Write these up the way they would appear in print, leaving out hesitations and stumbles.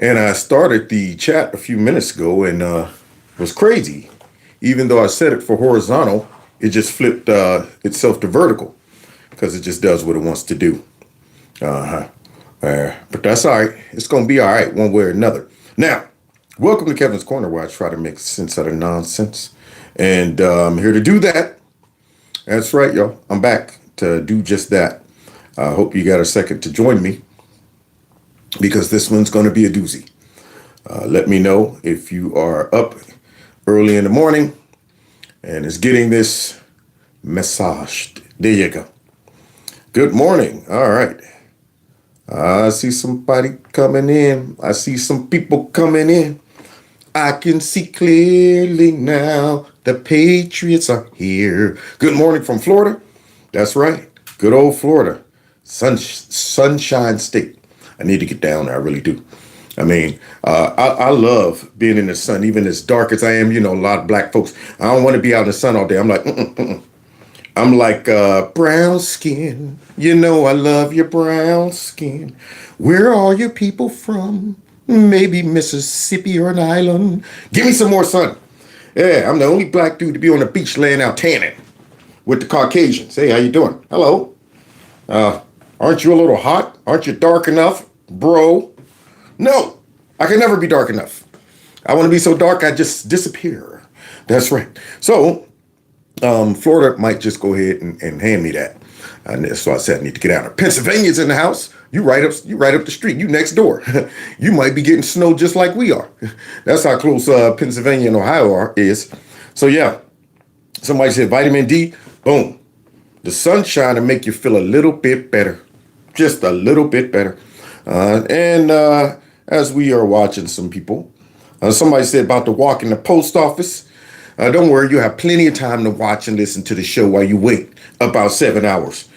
And I started the chat a few minutes ago and it was crazy. Even though I set it for horizontal, it just flipped itself to vertical because it just does what it wants to do. Uh-huh. But that's all right. It's going to be all right one way or another. Now, welcome to Kevin's Corner, where I try to make sense out of nonsense. And I'm here to do that. That's right, y'all. I'm back to do just that. I hope you got a second to join me because this one's going to be a doozy. Let me know if you are up early in the morning and is getting this massaged. There you go. Good morning. All right. I see somebody coming in. I see some people coming in. I can see clearly now. The Patriots are here. Good morning from Florida. That's right. Good old Florida. Sunshine State. I need to get down there. I really do. I mean, I love being in the sun, even as dark as I am. You know, a lot of black folks, I don't want to be out in the sun all day. I'm like, I'm like brown skin. You know, I love your brown skin. Where are your people from? Maybe Mississippi or an island. Give me some more sun. Yeah, I'm the only black dude to be on the beach laying out tanning with the Caucasians. Hey, how you doing? Hello. Aren't you a little hot? Aren't you dark enough, bro? No, I can never be dark enough. I want to be so dark I just disappear. That's right. So, Florida might just go ahead and hand me that. And so I said I need to get out of Pennsylvania's in the house. You right up the street. You next door. You might be getting snow just like we are. That's how close Pennsylvania and Ohio is. So yeah, somebody said vitamin D. Boom, the sunshine will make you feel a little bit better, just a little bit better. And as we are watching some people, somebody said about the walk in the post office. Don't worry, you have plenty of time to watch and listen to the show while you wait about 7 hours.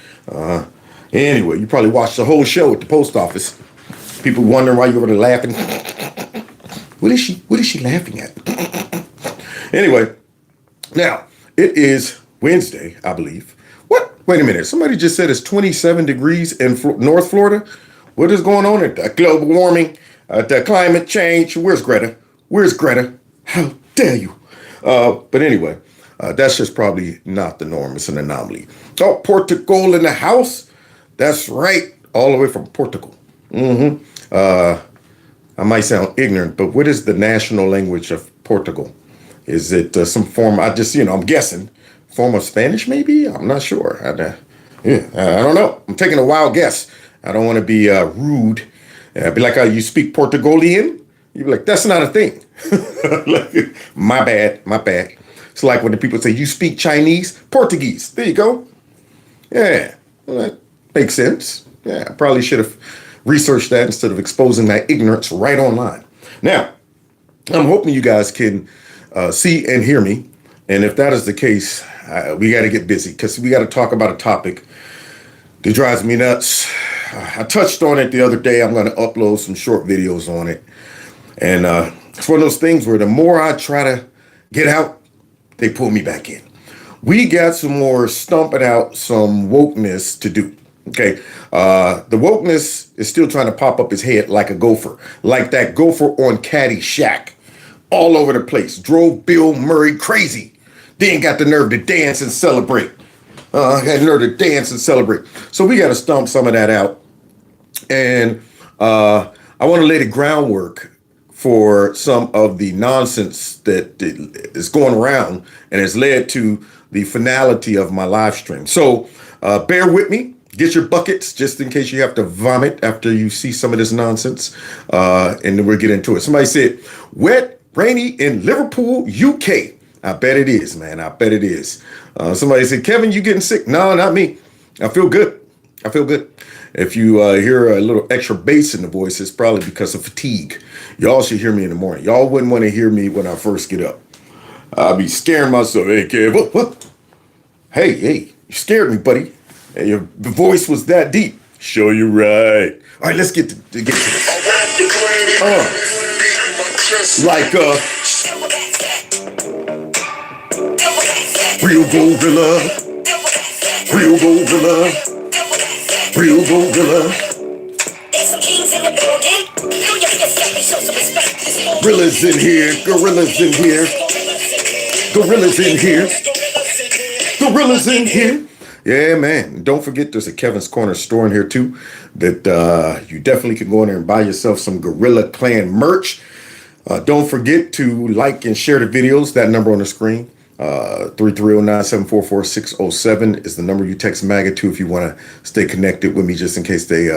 Anyway, you probably watched the whole show at the post office. People wondering why you were laughing. What is she laughing at? Anyway, now it is Wednesday, I believe. What? Wait a minute. Somebody just said it's 27 degrees in North Florida. What is going on at that? Global warming, the climate change. Where's Greta? Where's Greta? How dare you? But anyway, that's just probably not the norm. It's an anomaly. Oh, Portugal in the house. That's right. All the way from Portugal. I might sound ignorant, but what is the national language of Portugal? Is it some form? I'm guessing. Form of Spanish, maybe? I'm not sure. I don't know. I'm taking a wild guess. I don't want to be rude. Be like, you speak Portugalian? You'd be like, that's not a thing. My bad. It's like when the people say, you speak Chinese? Portuguese. There you go. Yeah, well, that makes sense. Yeah, I probably should have researched that instead of exposing my ignorance right online. Now, I'm hoping you guys can see and hear me. And if that is the case, we got to get busy because we got to talk about a topic that drives me nuts. I touched on it the other day. I'm going to upload some short videos on it. And it's one of those things where the more I try to get out, they pull me back in. We got some more stomping out some wokeness to do. Okay. The wokeness is still trying to pop up his head like a gopher, like that gopher on Caddyshack, all over the place. Drove Bill Murray crazy. Then got the nerve to dance and celebrate. Had the nerve to dance and celebrate. So we got to stomp some of that out. And I want to lay the groundwork for some of the nonsense that is going around and has led to the finality of my live stream. So bear with me. Get your buckets just in case you have to vomit after you see some of this nonsense. And then we'll get into it. Somebody said, wet, rainy in Liverpool, UK. I bet it is, man. I bet it is. Somebody said, Kevin, you getting sick? No, not me. I feel good. If you hear a little extra bass in the voice, it's probably because of fatigue. Y'all should hear me in the morning. Y'all wouldn't want to hear me when I first get up. I'll be scaring myself. Hey, Kev, what? Hey, you scared me, buddy. Hey, your voice was that deep. Show you right. All right, let's get to this. Real Gorilla. There's some kings in the building. Do you feel yourself? Gorillas in here, gorillas in here, gorillas in here, gorillas in here. Yeah, man. Don't forget there's a Kevin's Corner store in here too that you definitely can go in there and buy yourself some Gorilla Clan merch. Don't forget to like and share the videos. That number on the screen, 330-974-4607 is the number you text MAGA to if you want to stay connected with me just in case they,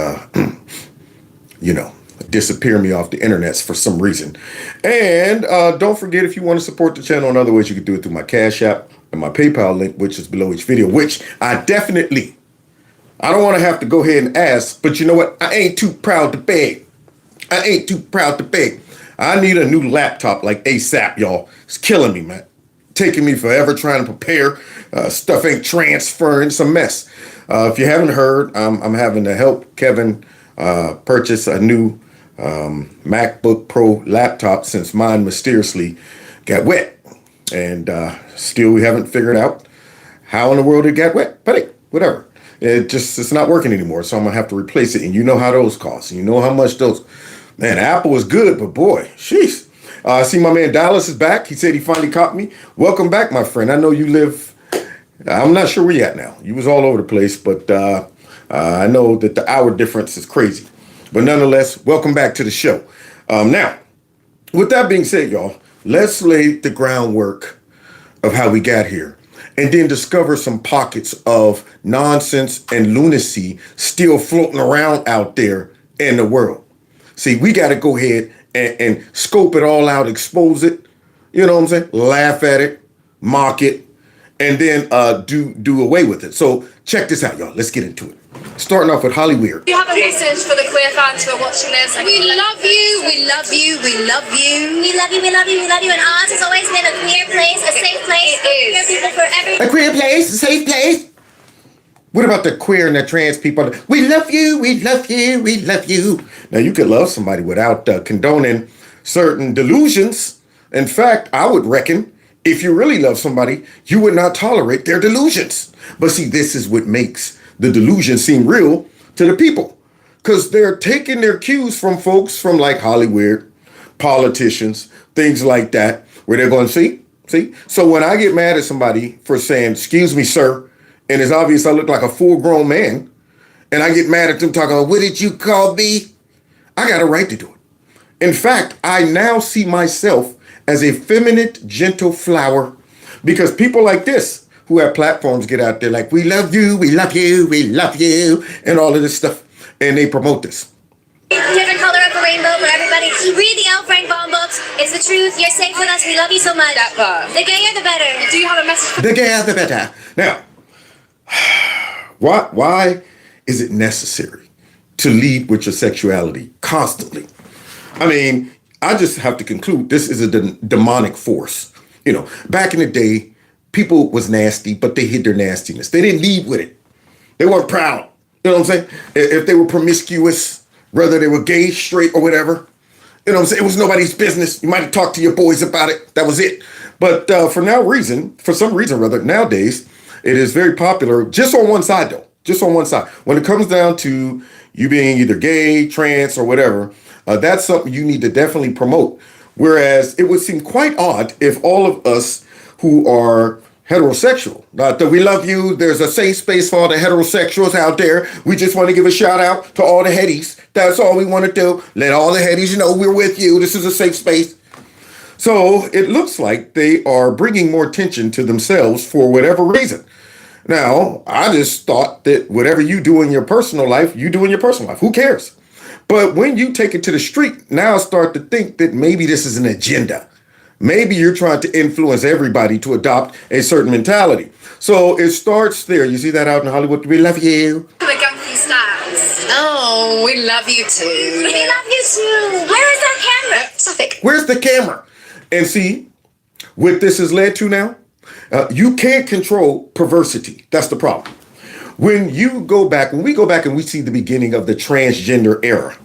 disappear me off the internets for some reason. And don't forget, if you want to support the channel in other ways, you can do it through my Cash App and my PayPal link, which is below each video, which I don't want to have to go ahead and ask, but you know what? I ain't too proud to beg. I need a new laptop like ASAP, y'all. It's killing me, man. Taking me forever trying to prepare. Stuff ain't transferring. It's a mess. If you haven't heard, I'm having to help Kevin purchase a new MacBook Pro laptop since mine mysteriously got wet. And still we haven't figured out how in the world it got wet. But hey, whatever. It's not working anymore. So I'm going to have to replace it. And you know how those cost. You know how much those... Man, Apple is good, but boy, sheesh. I see my man Dallas is back. He said he finally caught me. Welcome back, my friend. I know you live... I'm not sure where you at now. You was all over the place, but I know that the hour difference is crazy. But nonetheless, welcome back to the show. Now, with that being said, y'all, let's lay the groundwork of how we got here and then discover some pockets of nonsense and lunacy still floating around out there in the world. See, we got to go ahead and scope it all out, expose it, you know what I'm saying? Laugh at it, mock it, and then do away with it. So check this out, y'all. Let's get into it. Starting off with Hollywood. You have a message for the queer fans who are watching this. We love you, we love you, we love you. We love you, we love you, we love you. And ours has always been a queer place, a safe place for queer people forever. A queer place, a safe place. What about the queer and the trans people? We love you, we love you, we love you. Now, you could love somebody without condoning certain delusions. In fact, I would reckon if you really love somebody, you would not tolerate their delusions. But see, this is what makes the delusion seem real to the people. Because they're taking their cues from folks from like Hollywood, politicians, things like that, where they're going, see? So when I get mad at somebody for saying, excuse me, sir, and it's obvious I look like a full-grown man, and I get mad at them talking about, what did you call me? I got a right to do it. In fact, I now see myself as a feminine, gentle flower, because people like this who have platforms get out there like, we love you, we love you, we love you, and all of this stuff, and they promote this. Different color of a rainbow for everybody. Read the L. Frank Baum books. It's the truth. You're safe with us. We love you so much. That part. The gayer, the better. Do you have a message? The gayer, the better. Now, why is it necessary to lead with your sexuality constantly? I mean, I just have to conclude this is a demonic force. You know, back in the day, people was nasty, but they hid their nastiness. They didn't lead with it. They weren't proud. You know what I'm saying? If they were promiscuous, whether they were gay, straight, or whatever, you know what I'm saying? It was nobody's business. You might have talked to your boys about it. That was it. But for some reason, nowadays, it is very popular, just on one side, though. Just on one side. When it comes down to you being either gay, trans, or whatever, that's something you need to definitely promote. Whereas it would seem quite odd if all of us who are heterosexual, that we love you, there's a safe space for all the heterosexuals out there. We just want to give a shout out to all the headies. That's all we want to do. Let all the headies know we're with you. This is a safe space. So it looks like they are bringing more attention to themselves for whatever reason. Now, I just thought that whatever you do in your personal life, you do in your personal life. Who cares? But when you take it to the street, now I start to think that maybe this is an agenda. Maybe you're trying to influence everybody to adopt a certain mentality. So it starts there. You see that out in Hollywood? We love you. The gunky stars. Oh, we love you too. We love you too. Where is that camera? Suffolk. Where's the camera? And see, what this has led to now, you can't control perversity. That's the problem. When we go back and we see the beginning of the transgender era,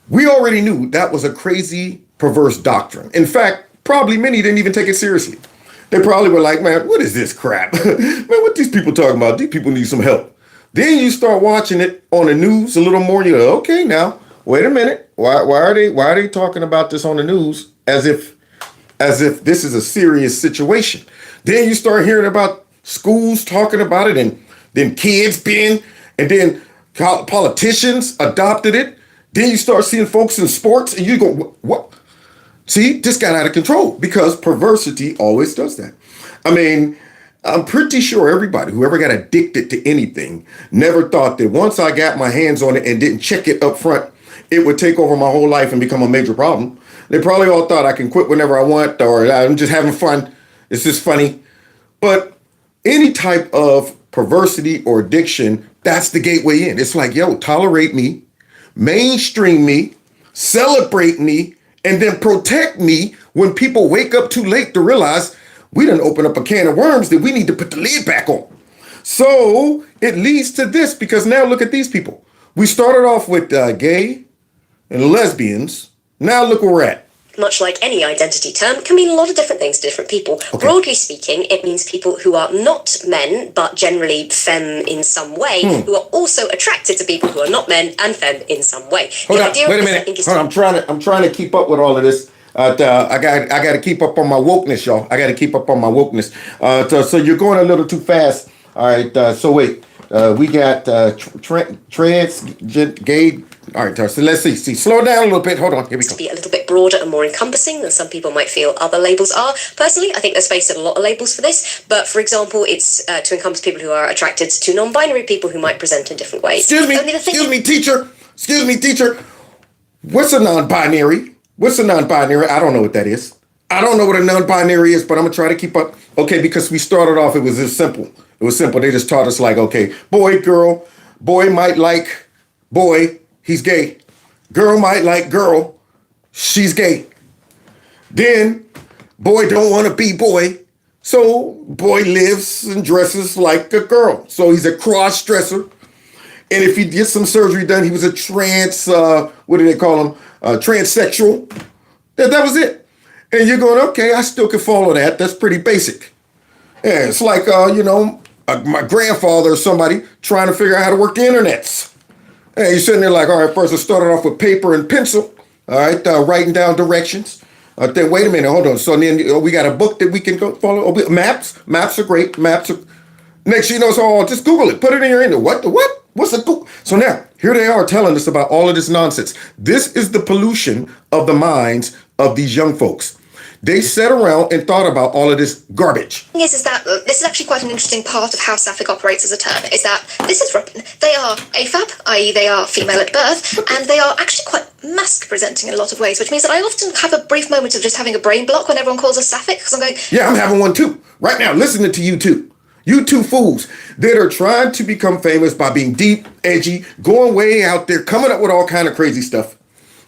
we already knew that was a crazy, perverse doctrine. In fact, probably many didn't even take it seriously. They probably were like, man, what is this crap? Man, what these people talking about? These people need some help. Then you start watching it on the news a little more. You're like, okay, now, wait a minute. Why are they talking about this on the news as if this is a serious situation? Then you start hearing about schools talking about it, and then kids being, and then politicians adopted it. Then you start seeing folks in sports, and you go, what? See, this got out of control because perversity always does that. I mean, I'm pretty sure everybody who ever got addicted to anything never thought that once I got my hands on it and didn't check it up front, it would take over my whole life and become a major problem. They probably all thought I can quit whenever I want, or I'm just having fun. It's just funny. But any type of perversity or addiction, that's the gateway in. It's like, yo, tolerate me, mainstream me, celebrate me, and then protect me when people wake up too late to realize we done open up a can of worms that we need to put the lid back on. So it leads to this, because now look at these people. We started off with gay and lesbians. Now look where we're at. Much like any identity term, can mean a lot of different things to different people. Okay. Broadly speaking, it means people who are not men, but generally femme in some way, who are also attracted to people who are not men and femme in some way. Hold on, wait a minute. Hold on, I'm trying to keep up with all of this. I got to keep up on my wokeness, y'all. I got to keep up on my wokeness. So you're going a little too fast. All right. So wait. We got trans, gay. All right. So let's see. Slow down a little bit. Hold on. Here we go. To be a little bit broader and more encompassing than some people might feel other labels are. Personally, I think there's space in a lot of labels for this. But for example, it's to encompass people who are attracted to non-binary people who might present in different ways. Excuse me, teacher. What's a non-binary? I don't know what that is. I don't know what a non-binary is, but I'm gonna try to keep up. Okay, because we started off, it was just simple. It was simple. They just taught us like, okay, boy, girl, boy might like boy, he's gay. Girl might like girl, she's gay. Then boy don't want to be boy, so boy lives and dresses like a girl. So he's a cross-dresser. And if he gets some surgery done, he was a what do they call him? Transsexual. That was it. And you're going, okay, I still can follow that. That's pretty basic. Yeah, it's like, my grandfather or somebody trying to figure out how to work the internets. And you're sitting there like, all right, first I started off with paper and pencil, all right, writing down directions. Then wait a minute, hold on. So then we got a book that we can go follow. Maps are great. Maps are. Next you know, so just Google it. Put it in your internet. What? What's a Google? So now, here they are telling us about all of this nonsense. This is the pollution of the minds of these young folks. They sat around and thought about all of this garbage. The thing is that this is actually quite an interesting part of how sapphic operates as a term, is that this is they are AFAB, i.e. they are female at birth, and they are actually quite masc presenting in a lot of ways, which means that I often have a brief moment of just having a brain block when everyone calls us sapphic, because I'm going... Yeah, I'm having one too. Right now, listening to you two. You two fools that are trying to become famous by being deep, edgy, going way out there, coming up with all kind of crazy stuff.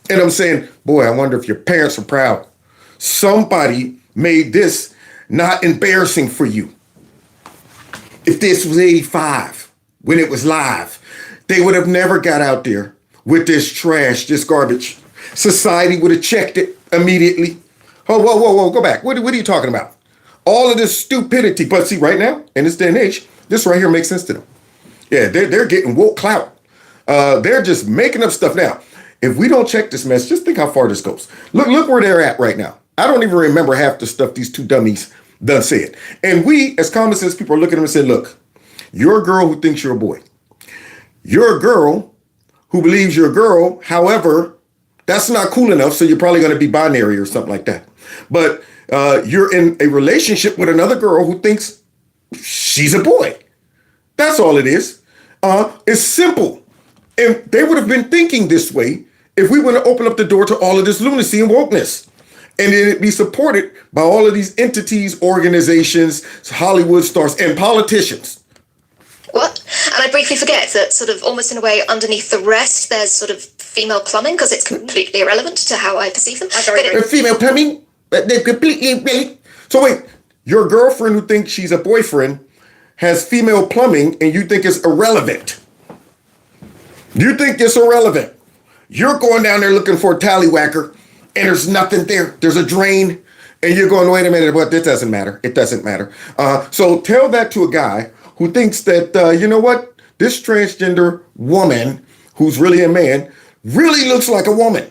And I'm saying, boy, I wonder if your parents are proud. Somebody made this not embarrassing for you. If this was 85, when it was live, they would have never got out there with this trash, this garbage. Society would have checked it immediately. Oh, whoa, go back. What are you talking about? All of this stupidity. But see, right now, in this day and age, this right here makes sense to them. Yeah, they're getting woke clout. They're just making up stuff now. If we don't check this mess, just think how far this goes. Look where they're at right now. I don't even remember half the stuff these two dummies done said. And we, as common sense people, are looking at them and saying, look, you're a girl who thinks you're a boy. You're a girl who believes you're a girl. However, that's not cool enough, so you're probably going to be binary or something like that. But you're in a relationship with another girl who thinks she's a boy. That's all it is. It's simple. And they would have been thinking this way if we wouldn't open up the door to all of this lunacy and wokeness. And then it'd be supported by all of these entities, organizations, Hollywood stars, and politicians. What? And I briefly forget that sort of almost in a way underneath the rest, there's sort of female plumbing, because it's completely irrelevant to how I perceive them. Female plumbing? They're completely... So wait, your girlfriend who thinks she's a boyfriend has female plumbing and you think it's irrelevant. You think it's irrelevant. You're going down there looking for a tallywhacker and there's nothing there. There's a drain and you're going, wait a minute, but this doesn't matter. It doesn't matter. So tell that to a guy who thinks that, you know what? This transgender woman who's really a man really looks like a woman.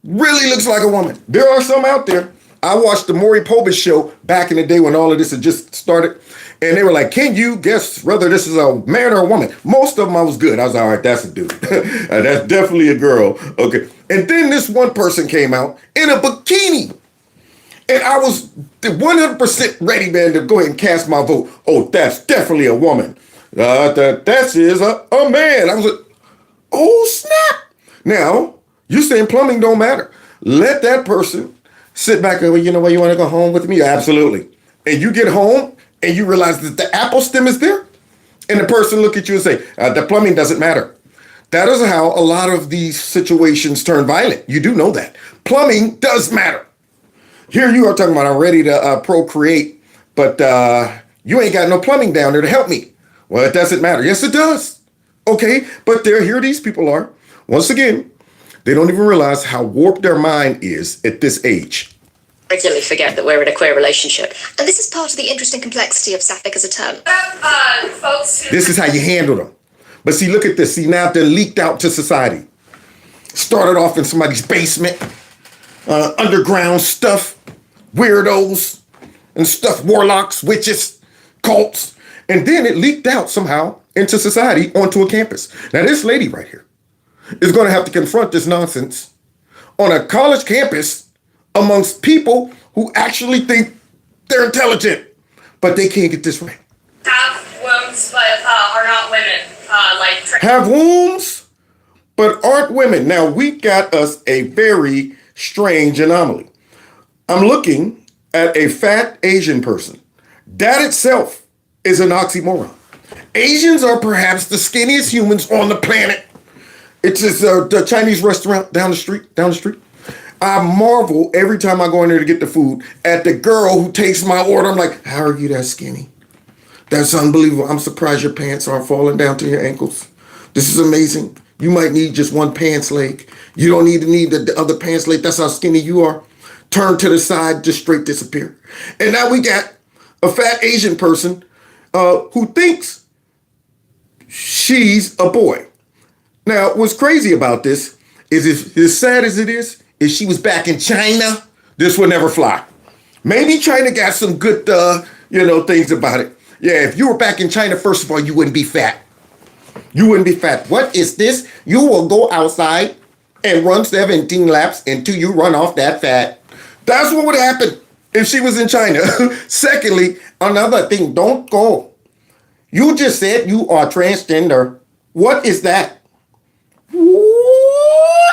Really looks like a woman. There are some out there. I watched the Maury Povich show back in the day when all of this had just started. And they were like, can you guess whether this is a man or a woman? Most of them I was good. I was all right, that's a dude. That's definitely a girl. Okay. And then this one person came out in a bikini. And I was 100% ready, man, to go ahead and cast my vote. Oh, that's definitely a woman. That is a man. I was like, oh, snap. Now, you saying plumbing don't matter. Let that person sit back and, you know what, you want to go home with me? Absolutely. And you get home and you realize that the apple stem is there. And the person look at you and say, the plumbing doesn't matter. That is how a lot of these situations turn violent. You do know that. Plumbing does matter. Here you are talking about I'm ready to procreate, but you ain't got no plumbing down there to help me. Well, it doesn't matter. Yes, it does. Okay, but here these people are. Once again, they don't even realize how warped their mind is at this age. Regularly forget that we're in a queer relationship. And this is part of the interesting complexity of sapphic as a term. This is how you handle them. But see, look at this. See, now they're leaked out to society. Started off in somebody's basement, underground stuff, weirdos and stuff, warlocks, witches, cults. And then it leaked out somehow into society onto a campus. Now, this lady right here is going to have to confront this nonsense on a college campus amongst people who actually think they're intelligent, but they can't get this right. Have wombs, but are not women. Have wombs, but aren't women. Now, we got us a very strange anomaly. I'm looking at a fat Asian person. That itself is an oxymoron. Asians are perhaps the skinniest humans on the planet. It's just the Chinese restaurant down the street. I marvel every time I go in there to get the food at the girl who takes my order. I'm like, how are you that skinny? That's unbelievable. I'm surprised your pants aren't falling down to your ankles. This is amazing. You might need just one pants leg. You don't need the other pants leg. That's how skinny you are. Turn to the side, just straight disappear. And now we got a fat Asian person who thinks she's a boy. Now, what's crazy about this is, if as sad as it is, if she was back in China, this would never fly. Maybe China got some good, things about it. Yeah, if you were back in China, first of all, you wouldn't be fat. You wouldn't be fat. What is this? You will go outside and run 17 laps until you run off that fat. That's what would happen if she was in China. Secondly, another thing, don't go. You just said you are transgender. What is that?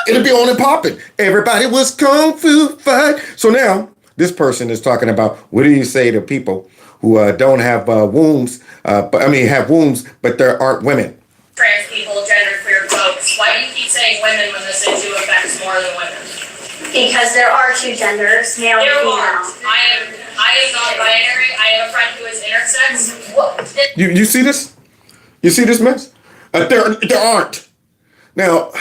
It'll be on and popping. Everybody was kung fu fight. So now this person is talking about, what do you say to people who don't have wombs? Have wombs, but there aren't women. Trans people, genderqueer folks. Why do you keep saying women when this issue affects more than women? Because there are two genders, male and There female. aren't. I am non-binary. I have a friend who is intersex. What? You see this? You see this mess? There aren't. Now,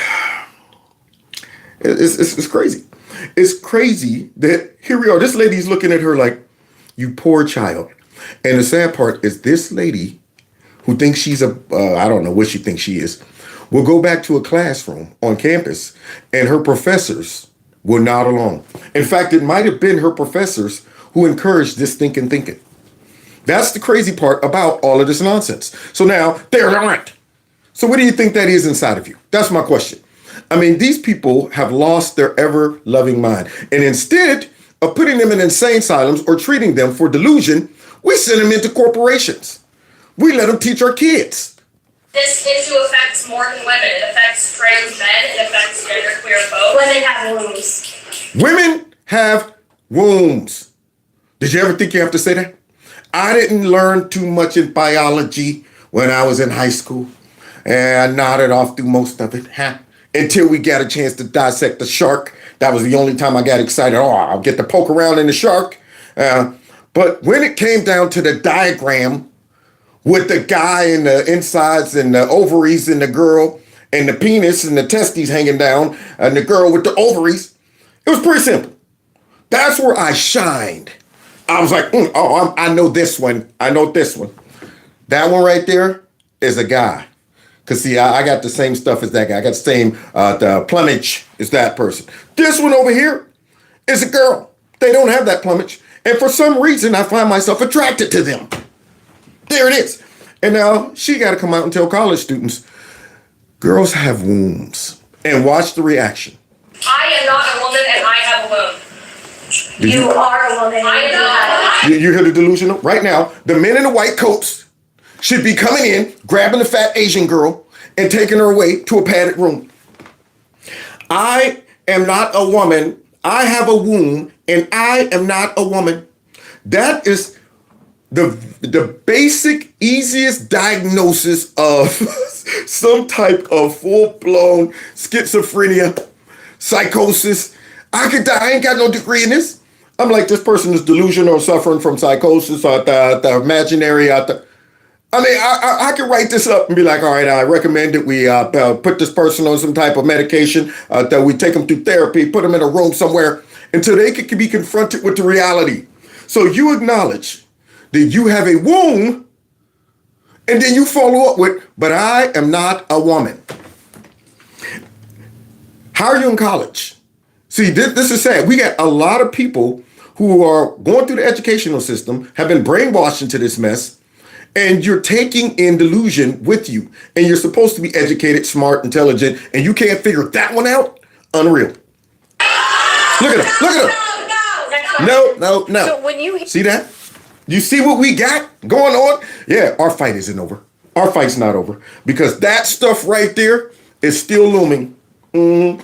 it's crazy. It's crazy that here we are. This lady's looking at her like, you poor child. And the sad part is this lady who thinks she's I don't know what she thinks she is, will go back to a classroom on campus and her professors will nod along. In fact, it might have been her professors who encouraged this thinking. That's the crazy part about all of this nonsense. So now there aren't. So what do you think that is inside of you? That's my question. I mean, these people have lost their ever-loving mind. And instead of putting them in insane asylums or treating them for delusion, we send them into corporations. We let them teach our kids. This issue affects more than women. It affects trans men. It affects genderqueer folks. Women have wombs. Women have wombs. Did you ever think you have to say that? I didn't learn too much in biology when I was in high school. And I nodded off through most of it, until we got a chance to dissect the shark. That was the only time I got excited. Oh, I'll get to poke around in the shark. But when it came down to the diagram with the guy and the insides and the ovaries and the girl and the penis and the testes hanging down and the girl with the ovaries, it was pretty simple. That's where I shined. I was like, I know this one. I know this one. That one right there is a guy. Because, see, I got the same stuff as that guy. I got the same the plumage as that person. This one over here is a girl. They don't have that plumage. And for some reason, I find myself attracted to them. There it is. And now she got to come out and tell college students, girls have wombs. And watch the reaction. I am not a woman and I have a womb. You are a woman. I am not. You hear the delusional? Right now, the men in the white coats should be coming in, grabbing the fat Asian girl, and taking her away to a padded room. I am not a woman. I have a womb, and I am not a woman. That is the basic, easiest diagnosis of some type of full-blown schizophrenia, psychosis. I could die. I ain't got no degree in this. I'm like, this person is delusional or suffering from psychosis or the imaginary. I mean, I could write this up and be like, all right, I recommend that we put this person on some type of medication, that we take them through therapy, put them in a room somewhere until they could be confronted with the reality. So you acknowledge that you have a womb, and then you follow up with, but I am not a woman. How are you in college? See, this is sad. We got a lot of people who are going through the educational system, have been brainwashed into this mess, and you're taking in delusion with you. And you're supposed to be educated, smart, intelligent, and you can't figure that one out? Unreal. Look at him. Look at him. No. So when you See that? You see what we got going on? Yeah, our fight isn't over. Our fight's not over. Because that stuff right there is still looming. The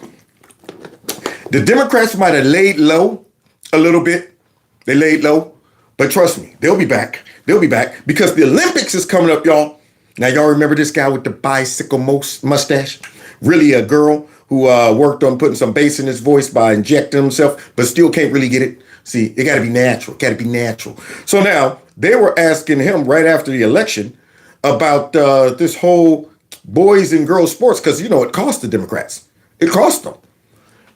Democrats might have laid low a little bit. They laid low. But trust me, they'll be back. They'll be back because the Olympics is coming up, y'all. Now, y'all remember this guy with the bicycle mustache? Really a girl who worked on putting some bass in his voice by injecting himself, but still can't really get it. See, it got to be natural. Got to be natural. So now they were asking him right after the election about this whole boys and girls sports because, you know, it cost the Democrats. It cost them.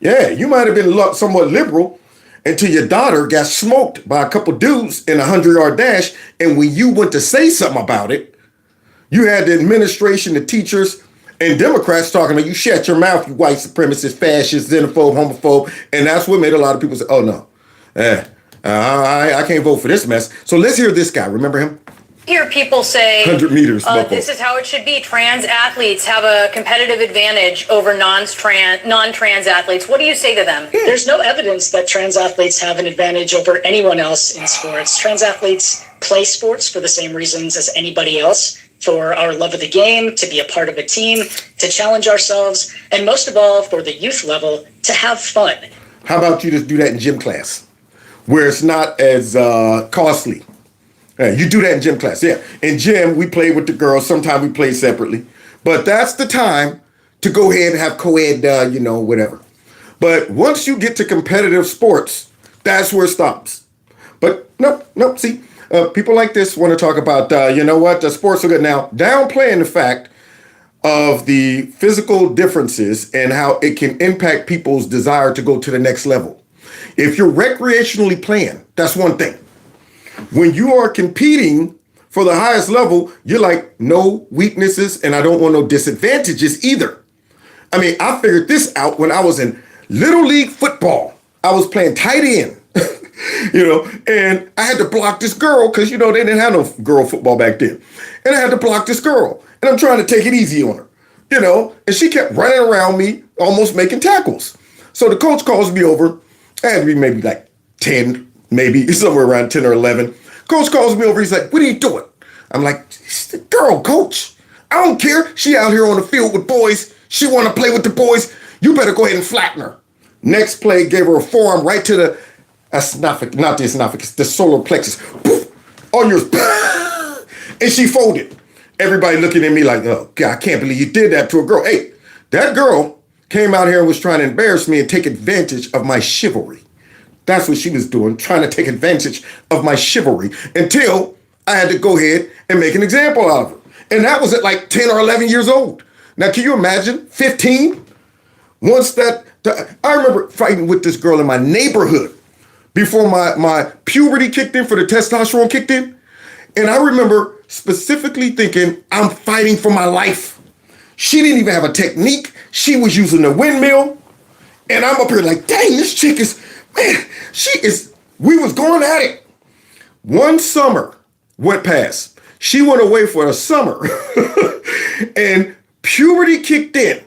Yeah, you might have been somewhat liberal until your daughter got smoked by a couple dudes in a 100-yard dash. And when you went to say something about it, you had the administration, the teachers, and Democrats talking about you shut your mouth, you white supremacist, fascist, xenophobe, homophobe. And that's what made a lot of people say, oh, no, I can't vote for this mess. So let's hear this guy. Remember him? Hear people say 100 meters. this is how it should be. Trans athletes have a competitive advantage over non-trans athletes. What do you say to them? There's no evidence that trans athletes have an advantage over anyone else in sports. Trans athletes play sports for the same reasons as anybody else, for our love of the game, to be a part of a team, to challenge ourselves, and most of all, for the youth level, to have fun. How about you just do that in gym class where it's not as costly? You do that in gym class. Yeah. In gym, we play with the girls. Sometimes we play separately. But that's the time to go ahead and have co-ed, whatever. But once you get to competitive sports, that's where it stops. But nope. See, people like this want to talk about, the sports are good. Now, downplaying the fact of the physical differences and how it can impact people's desire to go to the next level. If you're recreationally playing, that's one thing. When you are competing for the highest level, you're like, no weaknesses, and I don't want no disadvantages either. I mean, I figured this out when I was in Little League football. I was playing tight end, and I had to block this girl because, they didn't have no girl football back then. And I had to block this girl, and I'm trying to take it easy on her, and she kept running around me, almost making tackles. So the coach calls me over. I had to be maybe like 10, maybe somewhere around 10 or 11. Coach calls me over. He's like, what are you doing? I'm like, it's the girl, coach. I don't care. She out here on the field with boys. She want to play with the boys. You better go ahead and flatten her. Next play, gave her a forearm right to the the solar plexus. Poof, on yours. And she folded. Everybody looking at me like, oh, God, I can't believe you did that to a girl. Hey, that girl came out here and was trying to embarrass me and take advantage of my chivalry. That's what she was doing, trying to take advantage of my chivalry until I had to go ahead and make an example out of her. And that was at like 10 or 11 years old. Now, can you imagine 15? I remember fighting with this girl in my neighborhood before my puberty kicked in, for the testosterone kicked in. And I remember specifically thinking, I'm fighting for my life. She didn't even have a technique. She was using the windmill. And I'm up here like, dang, this chick is, man, we was going at it. One summer went past. She went away for a summer. And puberty kicked in.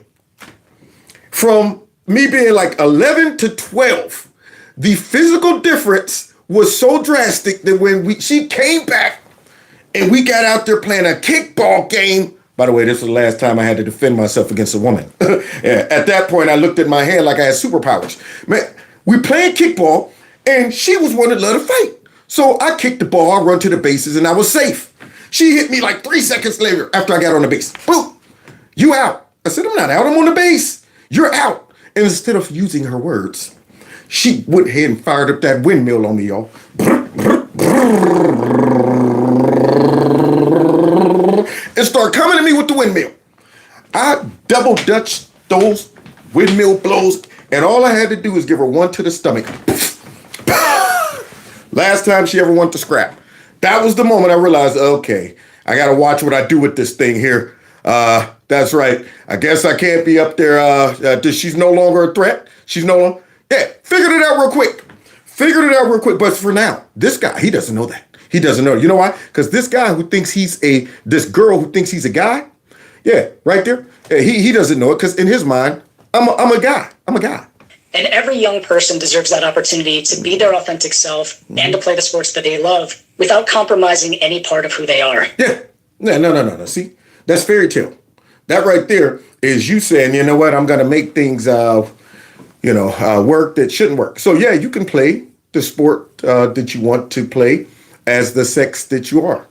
From me being like 11 to 12, the physical difference was so drastic that when she came back and we got out there playing a kickball game. By the way, this was the last time I had to defend myself against a woman. Yeah, at that point, I looked at my hand like I had superpowers. Man, we playing kickball, and she was one that loved to fight. So I kicked the ball, I run to the bases, and I was safe. She hit me like 3 seconds later after I got on the base. Boom, you out. I said, I'm not out, I'm on the base. You're out. And instead of using her words, she went ahead and fired up that windmill on me, y'all. And start coming at me with the windmill. I double dutched those windmill blows, and all I had to do was give her one to the stomach. Last time she ever went to scrap. That was the moment I realized, okay, I gotta watch what I do with this thing here. That's right. I guess I can't be up there. She's no longer a threat. She's no longer. Yeah, figured it out real quick. But for now, this guy, he doesn't know that. He doesn't know. You know why? Because this guy who thinks this girl who thinks he's a guy, yeah, right there, he doesn't know it because in his mind, I'm a guy. I'm a guy. And every young person deserves that opportunity to be their authentic self and to play the sports that they love without compromising any part of who they are. Yeah. No. See, that's fairy tale. That right there is you saying, you know what, I'm going to make things, work that shouldn't work. So, yeah, you can play the sport that you want to play as the sex that you are.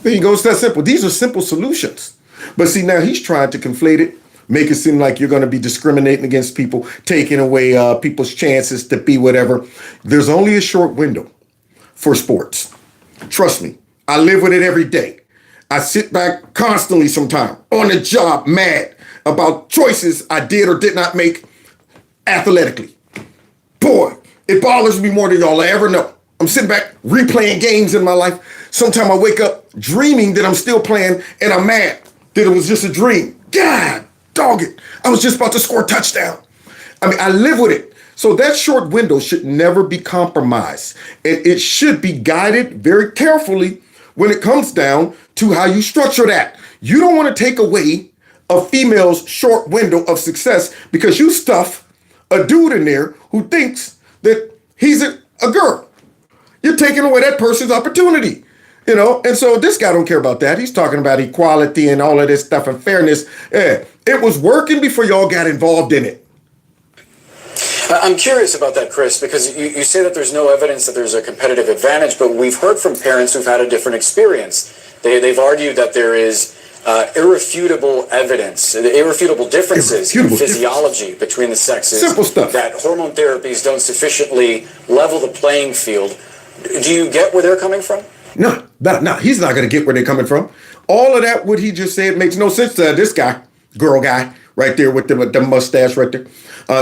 There you go. It's that simple. These are simple solutions. But see, now he's trying to conflate it, make it seem like you're going to be discriminating against people, taking away people's chances to be whatever. There's only a short window for sports. Trust me, I live with it every day. I sit back constantly sometimes on the job mad about choices I did or did not make athletically. Boy, it bothers me more than y'all ever know. I'm sitting back replaying games in my life. Sometimes I wake up dreaming that I'm still playing and I'm mad that it was just a dream. God, dog it. I was just about to score a touchdown. I mean, I live with it. So that short window should never be compromised. It should be guided very carefully when it comes down to how you structure that. You don't want to take away a female's short window of success because you stuff a dude in there who thinks that he's a girl. You're taking away that person's opportunity, and so this guy don't care about that. He's talking about equality and all of this stuff and fairness. Yeah, it was working before y'all got involved in it. I'm curious about that, Chris, because you say that there's no evidence that there's a competitive advantage, but we've heard from parents who've had a different experience. They've argued that there is irrefutable evidence, irrefutable differences in physiology between the sexes. Simple stuff. That hormone therapies don't sufficiently level the playing field. Do you get where they're coming from? No, he's not going to get where they're coming from. All of that, what he just said, makes no sense to this guy, girl guy, right there with the mustache right there.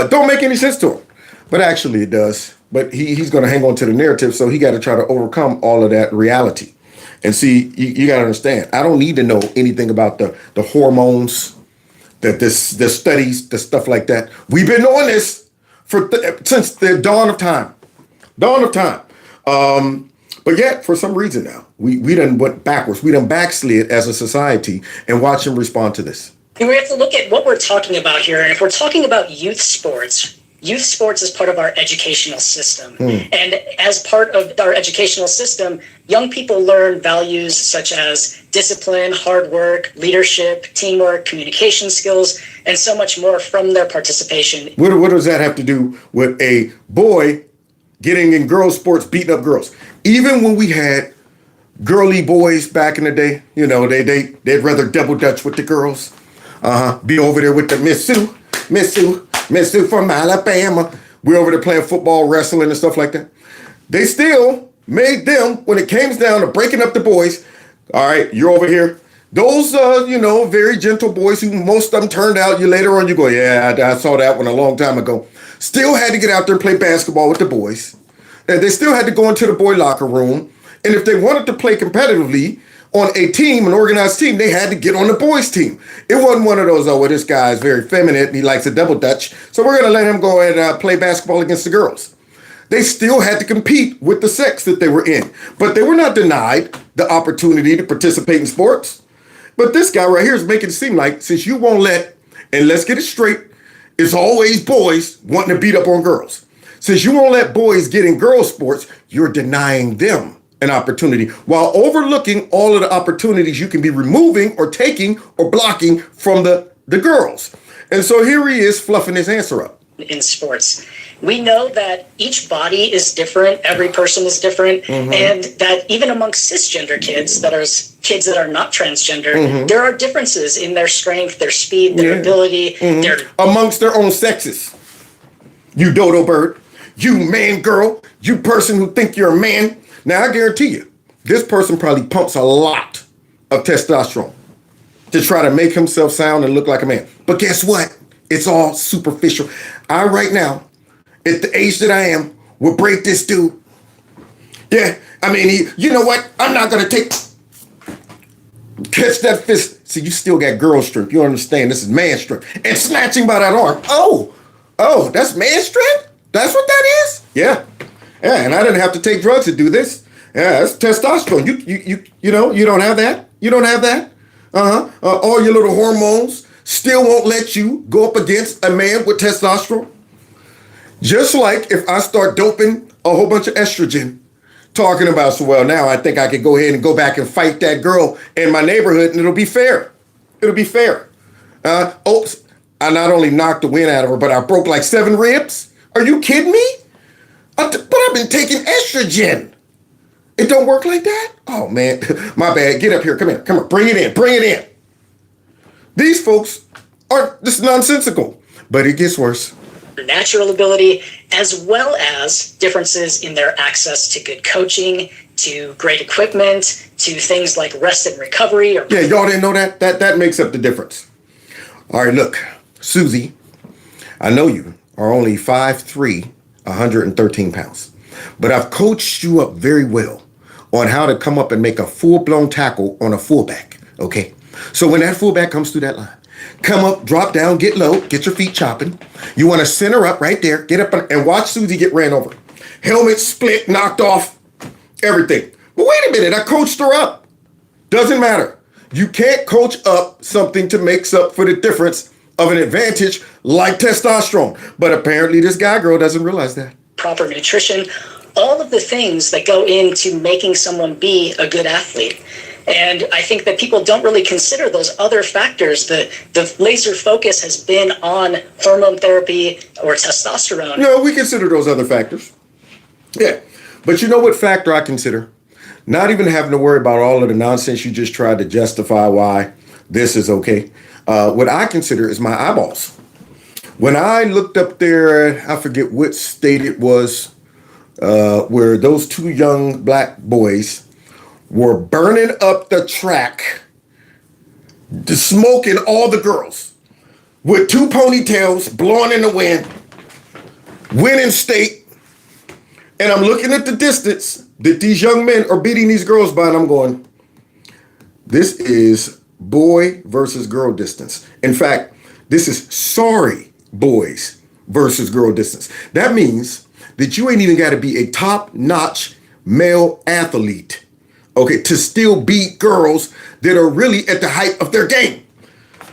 Don't make any sense to him. But actually it does. But he's going to hang on to the narrative, so he got to try to overcome all of that reality. And see, you got to understand, I don't need to know anything about the hormones, the studies, the stuff like that. We've been knowing this since the dawn of time. But yet, for some reason now, we done went backwards. We done backslid as a society, and watch him respond to this. And we have to look at what we're talking about here. And if we're talking about youth sports is part of our educational system. And as part of our educational system, young people learn values such as discipline, hard work, leadership, teamwork, communication skills, and so much more from their participation. What does that have to do with a boy getting in girls' sports, beating up girls? Even when we had girly boys back in the day, they'd rather double dutch with the girls. Be over there with the Miss Sue from Alabama. We're over there playing football, wrestling, and stuff like that. They still made them, when it came down to breaking up the boys, all right, you're over here. Those, very gentle boys who most of them turned out, later on you go, yeah, I saw that one a long time ago. Still had to get out there and play basketball with the boys. And they still had to go into the boy locker room. And if they wanted to play competitively on a team, an organized team, they had to get on the boys' team. It wasn't one of those, oh, well, this guy is very feminine and he likes a double dutch, so we're going to let him go and play basketball against the girls. They still had to compete with the sex that they were in, but they were not denied the opportunity to participate in sports. But this guy right here is making it seem like, since you won't let, and let's get it straight, it's always boys wanting to beat up on girls. Since you won't let boys get in girls' sports, you're denying them an opportunity while overlooking all of the opportunities you can be removing or taking or blocking from the girls. And so here he is fluffing his answer up. In sports, we know that each body is different, every person is different, and that even amongst cisgender kids that are not transgender, there are differences in their strength, their speed, their ability, amongst their own sexes. You dodo bird, you man girl, you person who think you're a man. Now I guarantee you, this person probably pumps a lot of testosterone to try to make himself sound and look like a man. But guess what? It's all superficial. I right now, at the age that I am, will break this dude. Yeah, I mean, you know what? I'm not gonna catch that fist. See, you still got girl strength. You don't understand. This is man strength. And snatching by that arm. Oh, that's man strength? That's what that is? Yeah, and I didn't have to take drugs to do this. Yeah, that's testosterone. You know, you don't have that. You don't have that. All your little hormones still won't let you go up against a man with testosterone. Just like if I start doping a whole bunch of estrogen, talking about, so well, now I think I could go ahead and go back and fight that girl in my neighborhood and it'll be fair. It'll be fair. Oops, I not only knocked the wind out of her, but I broke like 7 ribs. Are you kidding me? But I've been taking estrogen. It don't work like that? Oh, man, my bad. Get up here. Come here. Bring it in. These folks this is nonsensical, but it gets worse. Natural ability, as well as differences in their access to good coaching, to great equipment, to things like rest and recovery. Yeah, y'all didn't know that? That makes up the difference. All right, look, Susie, I know you are only 5'3", 113 pounds, but I've coached you up very well on how to come up and make a full-blown tackle on a fullback, okay? So when that fullback comes through that line, come up, drop down, get low, get your feet chopping. You want to center up right there, get up and watch Susie get ran over. Helmet split, knocked off, everything. But wait a minute, I coached her up. Doesn't matter. You can't coach up something to make up for the difference of an advantage like testosterone. But apparently this girl doesn't realize that. Proper nutrition, all of the things that go into making someone be a good athlete. And I think that people don't really consider those other factors. The laser focus has been on hormone therapy or testosterone. No, we consider those other factors. Yeah. But you know what factor I consider? Not even having to worry about all of the nonsense you just tried to justify why this is okay. What I consider is my eyeballs. When I looked up there, I forget what state it was, where those 2 young black boys were burning up the track, smoking all the girls with 2 ponytails blowing in the wind, winning state. And I'm looking at the distance that these young men are beating these girls by, and I'm going, this is boy versus girl distance. In fact, this is sorry boys versus girl distance. That means that you ain't even got to be a top-notch male athlete, okay, to still beat girls that are really at the height of their game.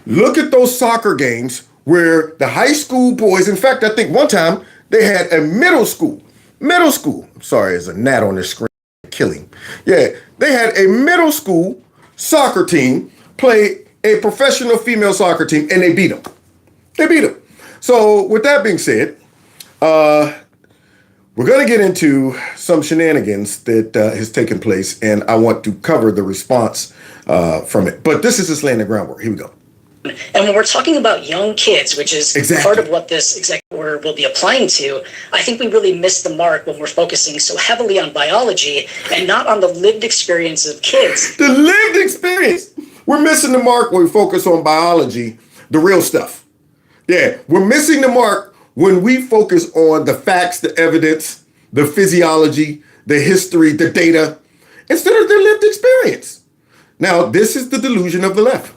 Look at those soccer games where the high school boys, in fact, I think one time they had a middle school, I'm sorry, there's a gnat on the screen, killing. Yeah, they had a middle school soccer team play a professional female soccer team and they beat them. So with that being said, we're going to get into some shenanigans that has taken place, and I want to cover the response from it. But this is just laying the groundwork. Here we go. And when we're talking about young kids, which is part of what this executive order will be applying to, I think we really miss the mark when we're focusing so heavily on biology and not on the lived experience of kids. The lived experience. We're missing the mark when we focus on biology, the real stuff. Yeah, we're missing the mark when we focus on the facts, the evidence, the physiology, the history, the data, instead of their lived experience. Now, this is the delusion of the left.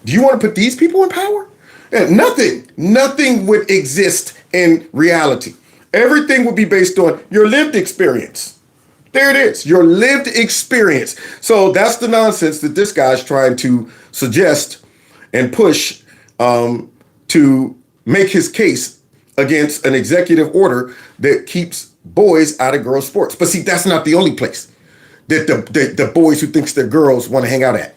Do you want to put these people in power? Nothing would exist in reality. Everything would be based on your lived experience. There it is, your lived experience. So that's the nonsense that this guy's trying to suggest and push to make his case against an executive order that keeps boys out of girls' sports. But see, that's not the only place that the boys who thinks they're girls want to hang out at.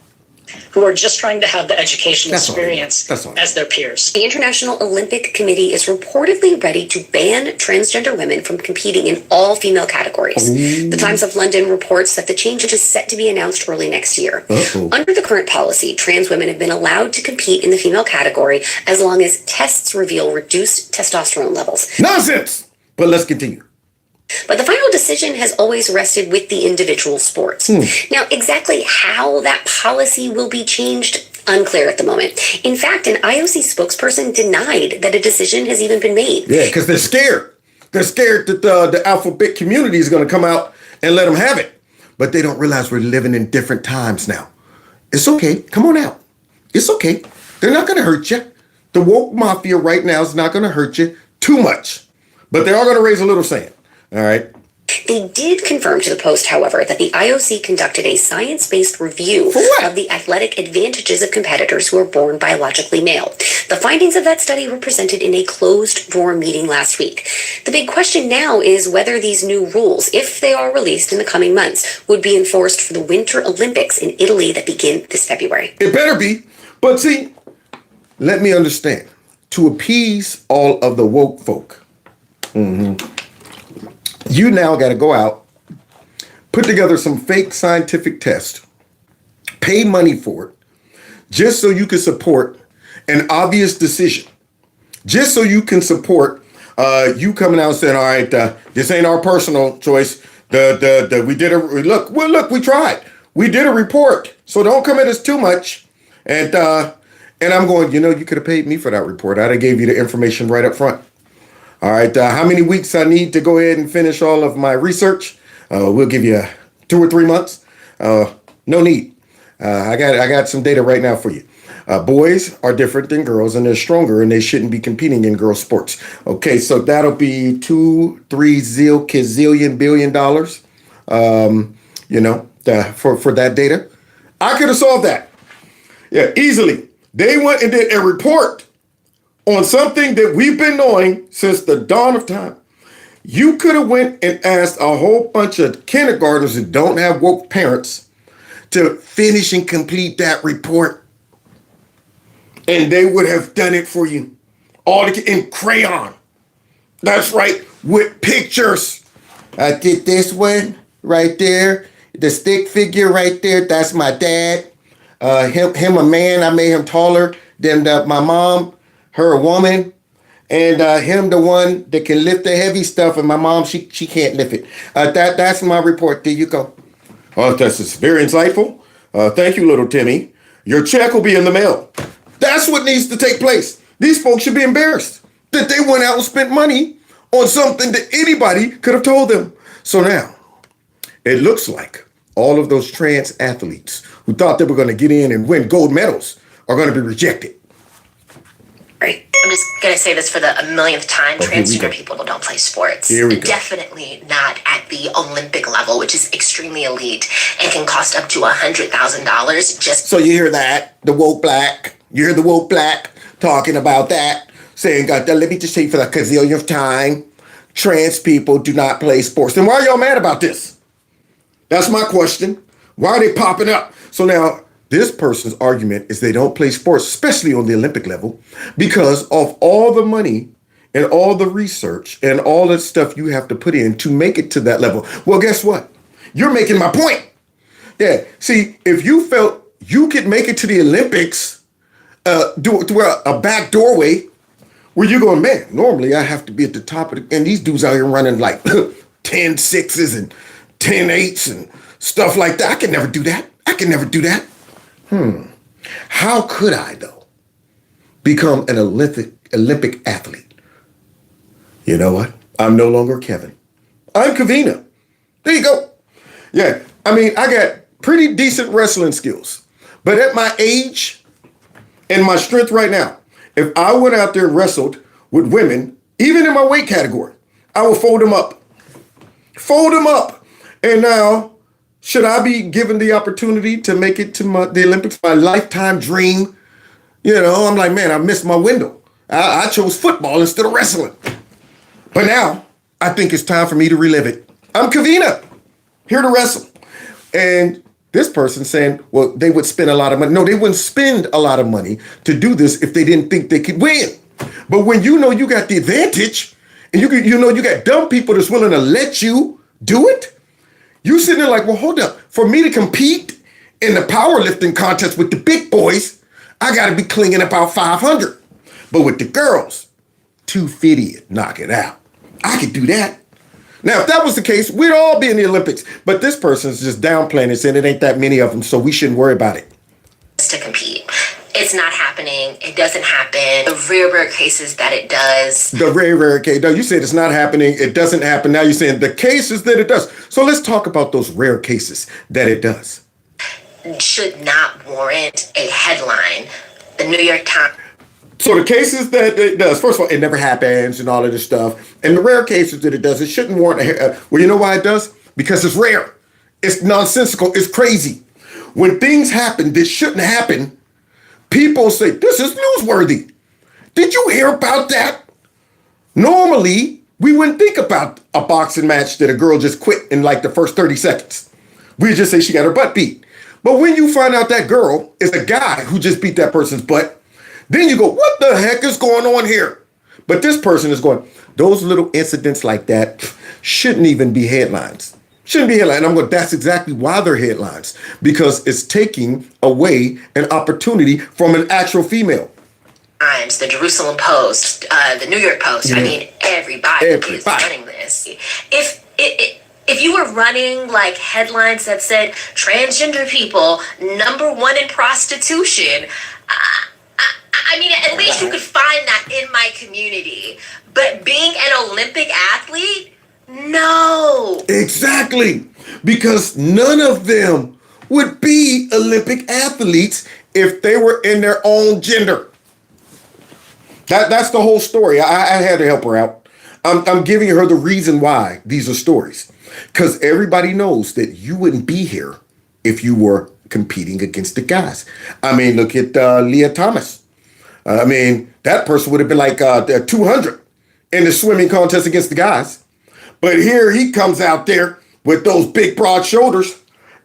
Who are just trying to have the education That's all. experience That's all. as their peers. The International Olympic Committee is reportedly ready to ban transgender women from competing in all female categories. The Times of London reports that the change is set to be announced early next year. Under the current policy, trans women have been allowed to compete in the female category as long as tests reveal reduced testosterone levels. Nonsense! But let's continue. But the final decision has always rested with the individual sports. Now, exactly how that policy will be changed, unclear at the moment. In fact, an IOC spokesperson denied that a decision has even been made. Yeah, because they're scared. They're scared that the alphabet community is going to come out and let them have it. But they don't realize we're living in different times now. It's okay. Come on out. It's okay. They're not going to hurt you. The woke mafia right now is not going to hurt you too much. But they are going to raise a little sand. All right. They did confirm to the Post, however, that the IOC conducted a science-based review of the athletic advantages of competitors who are born biologically male. The findings of that study were presented in a closed-door meeting last week. The big question now is whether these new rules, if they are released in the coming months, would be enforced for the Winter Olympics in Italy that begin this February. It better be. But see, let me understand. To appease all of the woke folk, you now got to go out, put together some fake scientific test, pay money for it, just so you can support an obvious decision, just so you can support you coming out and saying, all right, this ain't our personal choice. We did we tried. We did a report, so don't come at us too much. And I'm going, you could have paid me for that report. I'd have gave you the information right up front. All right, how many weeks I need to go ahead and finish all of my research? We'll give you 2 or 3 months. No need. I got some data right now for you. Boys are different than girls, and they're stronger, and they shouldn't be competing in girls' sports. Okay, so that'll be $2, $3 gazillion billion. For that data, I could have solved that. Yeah, easily. They went and did a report on something that we've been knowing since the dawn of time. You could have went and asked a whole bunch of kindergartners who don't have woke parents to finish and complete that report. And they would have done it for you. All in crayon. That's right, with pictures. I did this one right there. The stick figure right there, that's my dad. Him a man, I made him taller than my mom. Her a woman, and him the one that can lift the heavy stuff, and my mom, she can't lift it. That's my report. There you go. Oh, that's very insightful. Thank you, little Timmy. Your check will be in the mail. That's what needs to take place. These folks should be embarrassed that they went out and spent money on something that anybody could have told them. So now, it looks like all of those trans athletes who thought they were going to get in and win gold medals are going to be rejected. I'm just going to say this for the millionth time. Oh, Transgender people don't play sports. Here we go. Definitely not at the Olympic level, which is extremely elite and can cost up to $100,000 just. So you hear that? The woke black. You hear the woke black talking about that, saying, let me just say for the gazillionth time, trans people do not play sports. Then why are y'all mad about this? That's my question. Why are they popping up? So now, this person's argument is they don't play sports, especially on the Olympic level, because of all the money and all the research and all the stuff you have to put in to make it to that level. Well, guess what? You're making my point. Yeah. See, if you felt you could make it to the Olympics through a back doorway, where you're going, man, normally I have to be at the top of and these dudes out here running like 10 6s and 10 8s and stuff like that. I can never do that. How could I, though, become an Olympic athlete? You know what? I'm no longer Kevin. I'm Kavina. There you go. Yeah, I mean, I got pretty decent wrestling skills. But at my age and my strength right now, if I went out there and wrestled with women, even in my weight category, I would fold them up. Fold them up. And now, should I be given the opportunity to make it to the Olympics, my lifetime dream? You know, I'm like, man, I missed my window. I chose football instead of wrestling. But now, I think it's time for me to relive it. I'm Kavina, here to wrestle. And this person saying, well, they would spend a lot of money. No, they wouldn't spend a lot of money to do this if they didn't think they could win. But when you know you got the advantage, and you know you got dumb people that's willing to let you do it, you sitting there like, well, hold up. For me to compete in the powerlifting contest with the big boys, I got to be clinging about 500. But with the girls, 250, knock it out. I could do that. Now, if that was the case, we'd all be in the Olympics. But this person's just downplaying it, saying it ain't that many of them, so we shouldn't worry about it. To compete. It's not happening. It doesn't happen. The rare cases that it does. The rare case. No, you said it's not happening. It doesn't happen. Now you're saying the cases that it does. So let's talk about those rare cases that it does. Should not warrant a headline. The New York Times. So the cases that it does, first of all, it never happens and all of this stuff. And the rare cases that it does, it shouldn't warrant well, you know why it does? Because it's rare. It's nonsensical. It's crazy. When things happen that shouldn't happen, people say, this is newsworthy. Did you hear about that? Normally, we wouldn't think about a boxing match that a girl just quit in like the first 30 seconds. We just say she got her butt beat. But when you find out that girl is a guy who just beat that person's butt, then you go, what the heck is going on here? But this person is going, those little incidents like that shouldn't even be headlines. Shouldn't be headlines. And I'm going, that's exactly why they're headlines. Because it's taking away an opportunity from an actual female. Times, the Jerusalem Post, the New York Post. Yeah. I mean, everybody is running this. If you were running like headlines that said transgender people #1 in prostitution, I mean, at least you could find that in my community. But being an Olympic athlete, no. Exactly. Because none of them would be Olympic athletes if they were in their own gender. That's the whole story. I had to help her out. I'm giving her the reason why these are stories. Because everybody knows that you wouldn't be here if you were competing against the guys. I mean, look at Leah Thomas. I mean, that person would have been like 200 in the swimming contest against the guys. But here he comes out there with those big, broad shoulders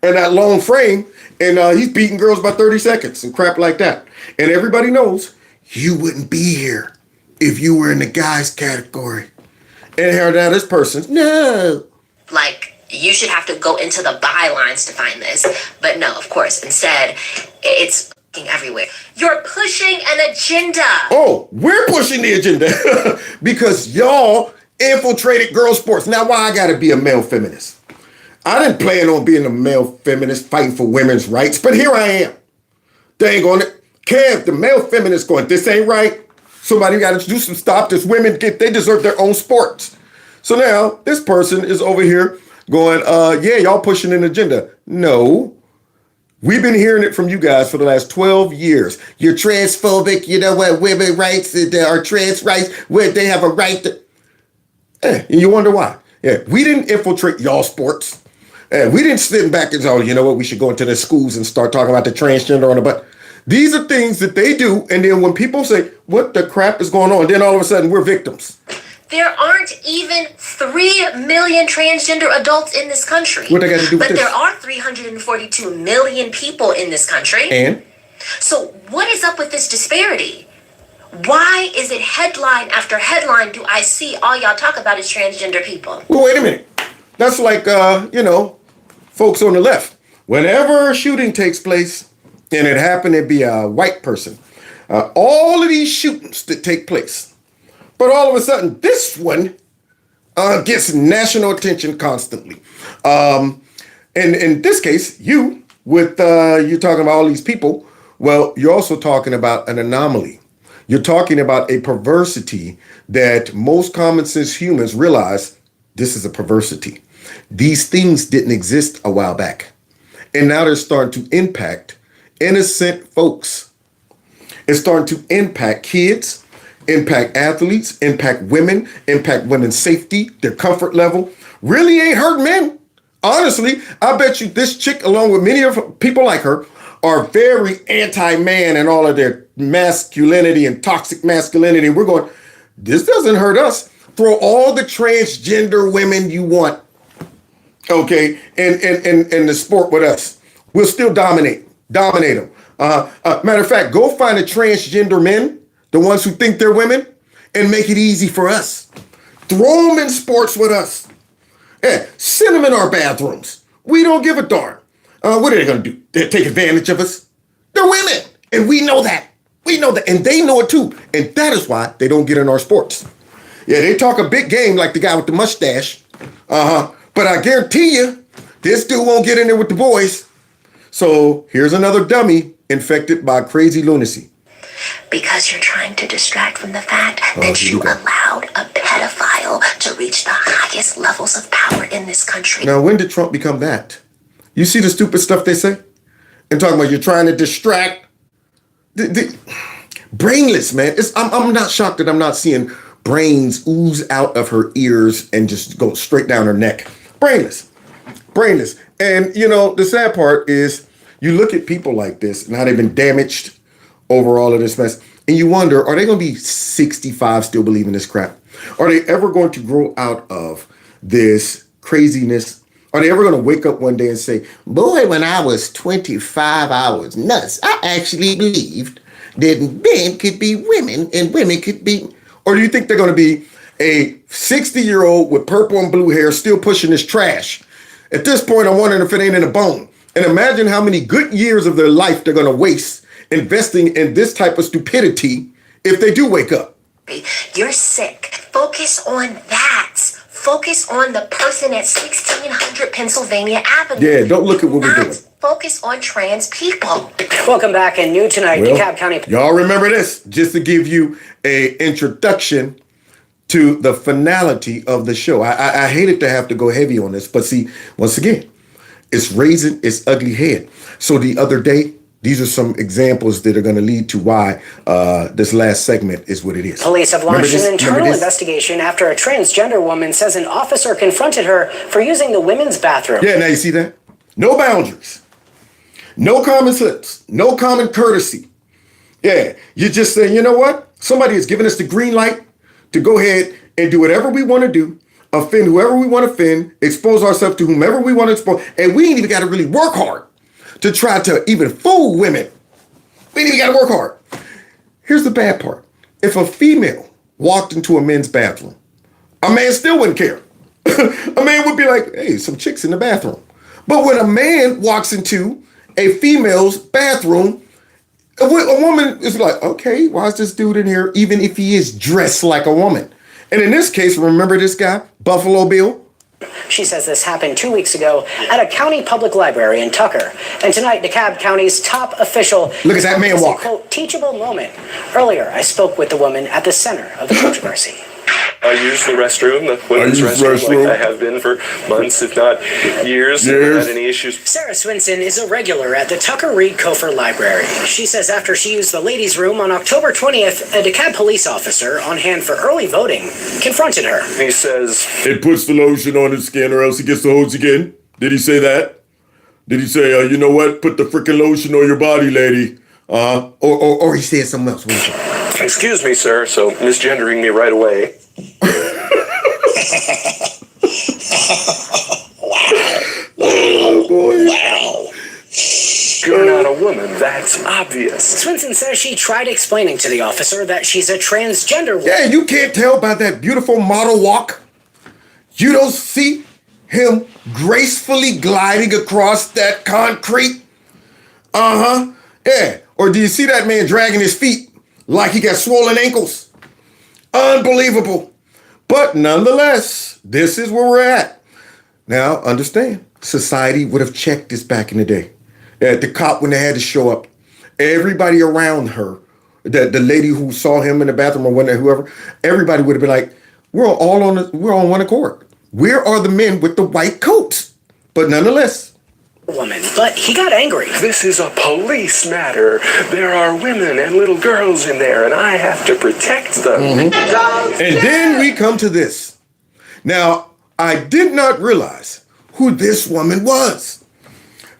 and that long frame, and he's beating girls by 30 seconds and crap like that. And everybody knows you wouldn't be here if you were in the guys category. And here now this person, no. Like, you should have to go into the bylines to find this. But no, of course, instead, it's everywhere. You're pushing an agenda. Oh, we're pushing the agenda because y'all infiltrated girl sports. Now, why I gotta be a male feminist? I didn't plan on being a male feminist fighting for women's rights, but here I am. Dang on it. Kev, the male feminist going, this ain't right. Somebody got to do some stop this. Women they deserve their own sports. So now this person is over here going, yeah, y'all pushing an agenda. No. We've been hearing it from you guys for the last 12 years. You're transphobic. You know what? Women's rights are trans rights where they have a right to. And you wonder why. Yeah, we didn't infiltrate y'all sports. We didn't sit back and say, oh, you know what? We should go into the schools and start talking about the transgender on the butt. These are things that they do. And then when people say, what the crap is going on? Then all of a sudden we're victims. There aren't even 3 million transgender adults in this country. What they got to do with this? But there are 342 million people in this country. And? So what is up with this disparity? Why is it headline after headline do I see all y'all talk about is transgender people? Well, wait a minute. That's like, folks on the left. Whenever a shooting takes place, and it happened to be a white person, all of these shootings that take place, but all of a sudden, this one gets national attention constantly. And in this case, you're talking about all these people. Well, you're also talking about an anomaly. You're talking about a perversity that most common sense humans realize this is a perversity. These things didn't exist a while back. And now they're starting to impact innocent folks. It's starting to impact kids, impact athletes, impact women's safety, their comfort level. Really ain't hurt men. Honestly, I bet you this chick, along with many of people like her, are very anti-man and all of their masculinity and toxic masculinity. We're going, this doesn't hurt us. Throw all the transgender women you want, okay, and the sport with us. We'll still dominate them. Matter of fact, go find the transgender men, the ones who think they're women, and make it easy for us. Throw them in sports with us. Yeah, send them in our bathrooms. We don't give a darn. What are they going to do? They take advantage of us? They're women, and we know that. We know that, and they know it too. And that is why they don't get in our sports. Yeah, they talk a big game like the guy with the mustache. But I guarantee you, this dude won't get in there with the boys. So here's another dummy infected by crazy lunacy. Because you're trying to distract from the fact that you allowed a pedophile to reach the highest levels of power in this country. Now, when did Trump become that? You see the stupid stuff they say? And talking about you're trying to distract. Brainless, man. I'm not shocked that I'm not seeing brains ooze out of her ears and just go straight down her neck. Brainless. And, you know, the sad part is you look at people like this and how they've been damaged over all of this mess. And you wonder, are they going to be 65 still believing this crap? Are they ever going to grow out of this craziness? Are they ever going to wake up one day and say, boy, when I was 25, I was nuts. I actually believed that men could be women and women could be... Or do you think they're going to be a 60-year-old with purple and blue hair still pushing this trash? At this point, I'm wondering if it ain't in a bone. And imagine how many good years of their life they're going to waste investing in this type of stupidity if they do wake up. You're sick. Focus on that. Focus on the person at 1600 Pennsylvania Avenue. Yeah, don't look at what we're doing. Focus on trans people. Welcome back, and new tonight, DeKalb County. Y'all remember this, just to give you a introduction to the finality of the show. I hated to have to go heavy on this, but see, once again, it's raising its ugly head. So the other day, these are some examples that are going to lead to why this last segment is what it is. Police have launched an internal investigation after a transgender woman says an officer confronted her for using the women's bathroom. Yeah, now you see that? No boundaries. No common sense. No common courtesy. Yeah, you just say, you know what? Somebody has given us the green light to go ahead and do whatever we want to do, offend whoever we want to offend, expose ourselves to whomever we want to expose, and we ain't even got to really work hard to try to even fool women. We ain't even got to work hard. Here's the bad part. If a female walked into a men's bathroom, a man still wouldn't care. A man would be like, hey, some chicks in the bathroom. But when a man walks into a female's bathroom, a woman is like, okay, why is this dude in here, even if he is dressed like a woman? And in this case, remember this guy, Buffalo Bill? She says this happened 2 weeks ago at a county public library in Tucker. And tonight, DeKalb County's top official... Look at that man walk. ...quote, teachable moment. Earlier, I spoke with the woman at the center of the controversy. I use the restroom, the women's restroom, like I have been for months, if not years. Haven't had any issues. Sarah Swinson is a regular at the Tucker Reed Kofer Library. She says after she used the ladies' room on October 20th, a DeKalb police officer on hand for early voting confronted her. He says, it puts the lotion on his skin or else he gets the hose again. Did he say that? Did he say, you know what, put the freaking lotion on your body, lady? Or he said something else. excuse me, sir, so misgendering me right away. Oh, boy. Wow. You're not a woman, that's obvious. Swinson says she tried explaining to the officer that she's a transgender woman. Yeah, you can't tell by that beautiful model walk. You don't see him gracefully gliding across that concrete? Yeah. Or do you see that man dragging his feet like he got swollen ankles? Unbelievable. But nonetheless, this is where we're at. Now, understand, society would have checked this back in the day. The cop, when they had to show up, everybody around her, the lady who saw him in the bathroom or whoever, everybody would have been like, we're on one accord. Where are the men with the white coats? But nonetheless, woman, but he got angry. This is a police matter. There are women and little girls in there, and I have to protect them. And then we come to this. Now, I did not realize who this woman was.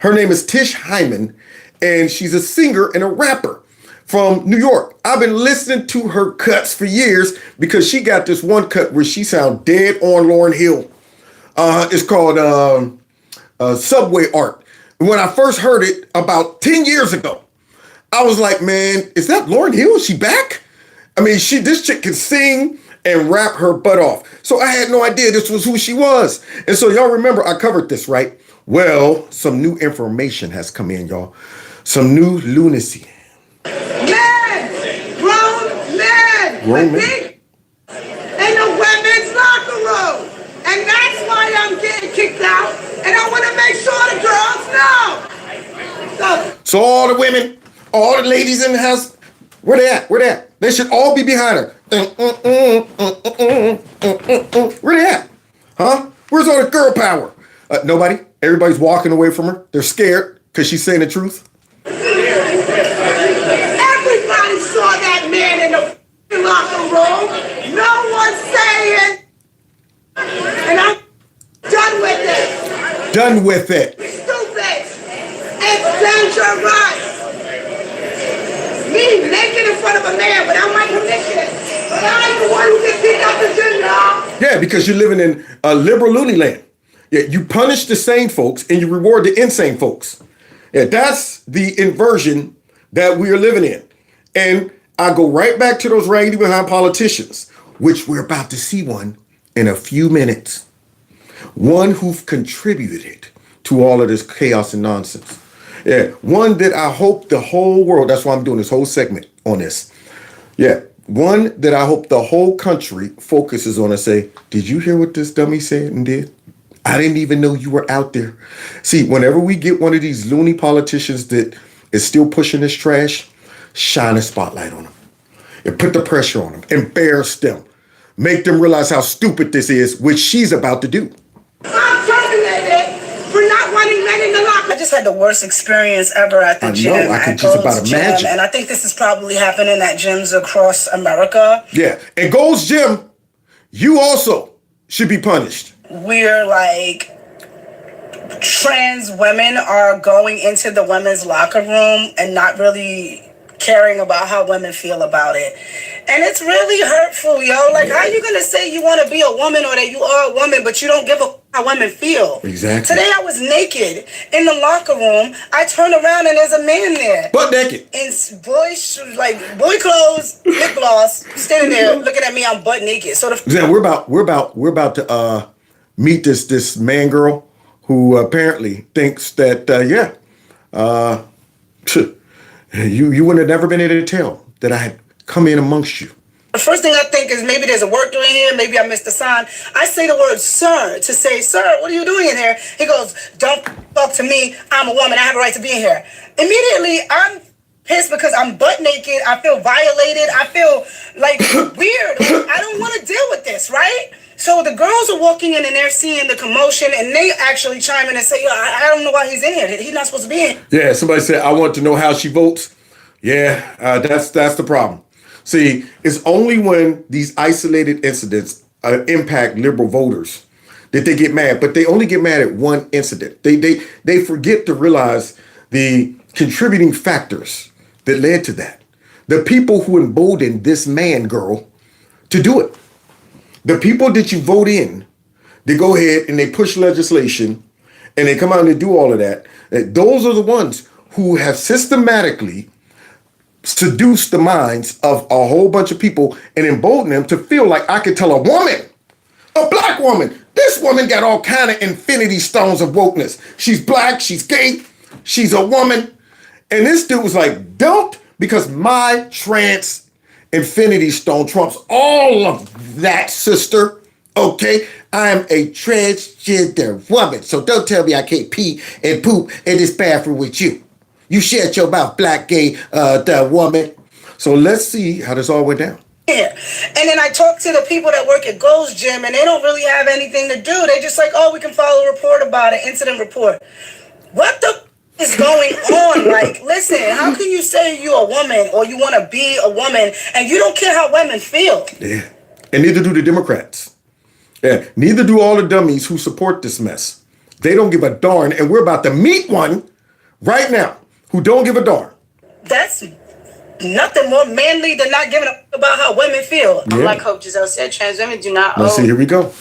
Her name is Tish Hyman, and she's a singer and a rapper from New York. I've been listening to her cuts for years because she got this one cut where she sounds dead on Lauryn Hill. It's called Subway Art. When I first heard it about 10 years ago, I was like, man, is that Lauryn Hill? Is she back? I mean, this chick can sing and rap her butt off. So I had no idea this was who she was. And so y'all remember I covered this, right? Well, some new information has come in, y'all. Some new lunacy. Men! Grown men! Grown men? In the women's locker room! And that's why I'm getting kicked out. And I want to make sure the girls know. So all the women, all the ladies in the house, where they at? Where they at? They should all be behind her. Where they at? Huh? Where's all the girl power? Nobody. Everybody's walking away from her. They're scared because she's saying the truth. Everybody saw that man in the locker room. No one's saying. And I'm done with it. Done with it. Stupid. It's dangerous. Me naked in front of a man without my permission. But I'm the one who gets beat up the gym, y'all. Yeah, because you're living in a liberal loony land. Yeah, you punish the sane folks and you reward the insane folks. Yeah, that's the inversion that we are living in. And I go right back to those raggedy behind politicians, which we're about to see one in a few minutes. One who've contributed to all of this chaos and nonsense. Yeah, one that I hope the whole world, that's why I'm doing this whole segment on this. Yeah, one that I hope the whole country focuses on and say, did you hear what this dummy said and did? I didn't even know you were out there. See, whenever we get one of these loony politicians that is still pushing this trash, shine a spotlight on them and put the pressure on them, embarrass them, make them realize how stupid this is, which she's about to do. I'm terminated for not wanting men in the locker. I just had the worst experience ever at the gym. I can just about imagine. And I think this is probably happening at gyms across America. Yeah, and Gold's Gym, you also should be punished. We're like, trans women are going into the women's locker room and not really caring about how women feel about it. And it's really hurtful, yo. Like, how are you gonna say you want to be a woman or that you are a woman, but you don't give a how women feel? Exactly. Today I was naked in the locker room. I turn around and there's a man there. Butt naked. In boy clothes, lip gloss, standing there looking at me. I'm butt naked. So we're about to meet this man girl who apparently thinks that you would have never been able to tell that I had come in amongst you. The first thing I think is maybe there's a word doing here. Maybe I missed a sign. I say the word sir to say, sir, what are you doing in here? He goes, don't talk to me. I'm a woman. I have a right to be in here. Immediately, I'm pissed because I'm butt naked. I feel violated. I feel like weird. Like, I don't want to deal with this, right? So the girls are walking in and they're seeing the commotion and they actually chime in and say, I don't know why he's in here. He's not supposed to be in. Yeah, somebody said, I want to know how she votes. Yeah, that's the problem. See, it's only when these isolated incidents impact liberal voters that they get mad, but they only get mad at one incident. They forget to realize the contributing factors that led to that. The people who emboldened this man girl to do it. The people that you vote in, they go ahead and they push legislation and they come out and they do all of that. Those are the ones who have systematically seduced the minds of a whole bunch of people and embolden them to feel like I could tell a woman, a black woman, this woman got all kind of infinity stones of wokeness. She's black, she's gay, she's a woman. And this dude was like, don't, because my trans infinity stone trumps all of that, sister. Okay, I'm a transgender woman, so don't tell me I can't pee and poop in this bathroom with you. You shut your mouth, black gay woman. So let's see how this all went down. Yeah. And then I talked to the people that work at Gold's Gym and they don't really have anything to do. They just like, oh, we can file a report about it, incident report. What the is going on? Like, listen, how can you say you're a woman or you want to be a woman and you don't care how women feel? Yeah. And neither do the Democrats. Yeah. Neither do all the dummies who support this mess. They don't give a darn. And we're about to meet one right now who don't give a darn. That's nothing more manly than not giving a about how women feel. Yeah. Like Hope Giselle said, trans women do not Now, see, here we go.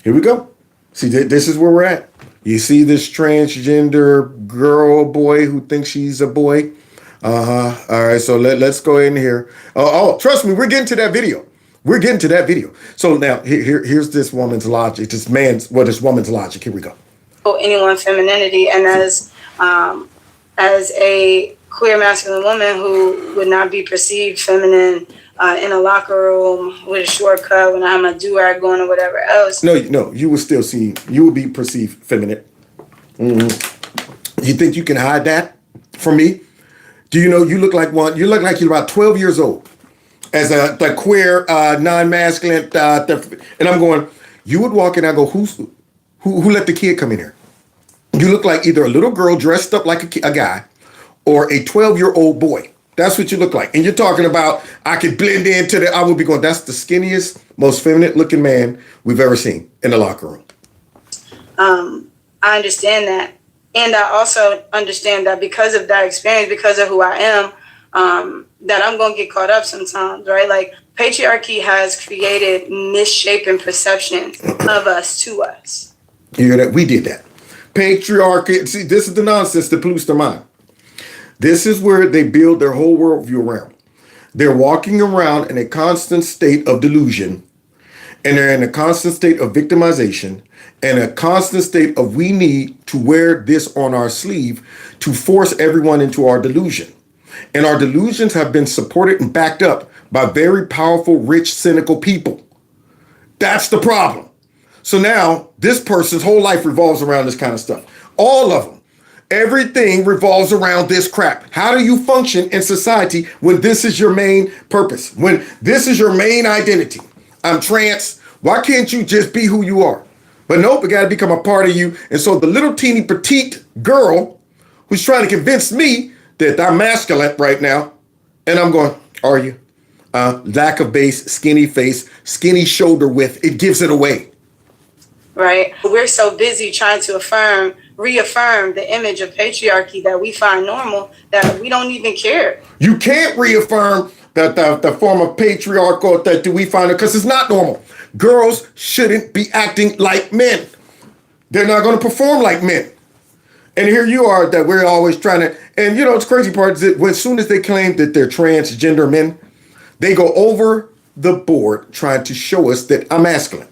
Here we go. See, this is where we're at. You see this transgender girl, boy who thinks she's a boy. All right, so let's go in here. Oh, trust me, we're getting to that video. We're getting to that video. So now here's this woman's logic. This woman's logic. Here we go. Anyone's femininity, and as a queer masculine woman who would not be perceived feminine in a locker room with a shortcut when I'm a do-rag going or whatever else. No, you will be perceived feminine. Mm-hmm. You think you can hide that from me? Do you know you look like one? You look like you're about 12 years old as the queer, non-masculine, and I'm going. You would walk in. I go, who let the kid come in here? You look like either a little girl dressed up like a guy, or a 12-year-old boy. That's what you look like. And you're talking about, I could blend into I would be going, that's the skinniest, most feminine looking man we've ever seen in the locker room. I understand that. And I also understand that because of that experience, because of who I am, that I'm going to get caught up sometimes, right? Like, patriarchy has created misshapen perceptions of us to us. You hear that? We did that. Patriarchy. See, this is the nonsense that pollutes their mind. This is where they build their whole worldview around. They're walking around in a constant state of delusion, and they're in a constant state of victimization, and a constant state of we need to wear this on our sleeve to force everyone into our delusion. And our delusions have been supported and backed up by very powerful, rich, cynical people. That's the problem. So now this person's whole life revolves around this kind of stuff. All of them. Everything revolves around this crap. How do you function in society when this is your main purpose? When this is your main identity? I'm trans. Why can't you just be who you are? But nope, it got to become a part of you. And so the little teeny petite girl who's trying to convince me that I'm masculine right now, and I'm going, are you? Lack of base, skinny face, skinny shoulder width, it gives it away. Right? We're so busy trying to reaffirm the image of patriarchy that we find normal that we don't even care. You can't reaffirm the form of patriarchal that we find it because it's not normal. Girls shouldn't be acting like men. They're not going to perform like men. And here you are that we're always trying to, and you know, it's crazy part is that as soon as they claim that they're transgender men, they go over the board trying to show us that I'm masculine.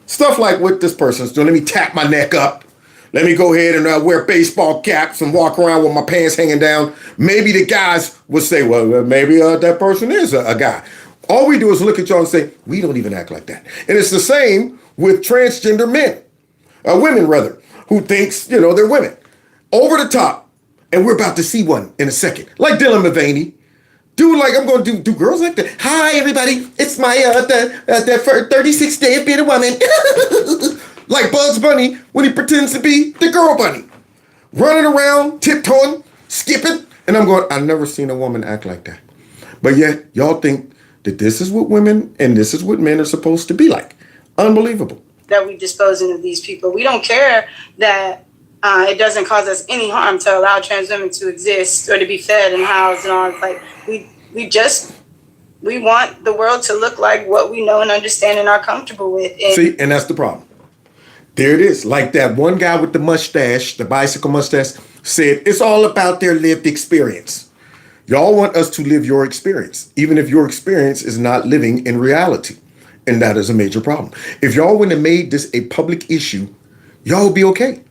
Stuff like what this person's doing. Let me tap my neck up. Let me go ahead and wear baseball caps and walk around with my pants hanging down. Maybe the guys would say, well, maybe that person is a guy. All we do is look at y'all and say, we don't even act like that. And it's the same with transgender men, women rather, who thinks, they're women. Over the top. And we're about to see one in a second. Like Dylan Mulvaney. Dude, like I'm going to do girls like that. Hi, everybody. It's my 36th day of being a woman. Like Bugs Bunny when he pretends to be the girl bunny. Running around, tiptoeing, skipping. And I'm going, I've never seen a woman act like that. But yet, y'all think that this is what women and this is what men are supposed to be like. Unbelievable. That we disposing of these people. We don't care that it doesn't cause us any harm to allow trans women to exist or to be fed and housed and all. Like we want the world to look like what we know and understand and are comfortable with. See, and that's the problem. There it is. Like that one guy with the mustache, the bicycle mustache, said, it's all about their lived experience. Y'all want us to live your experience, even if your experience is not living in reality. And that is a major problem. If y'all wouldn't have made this a public issue, y'all would be okay.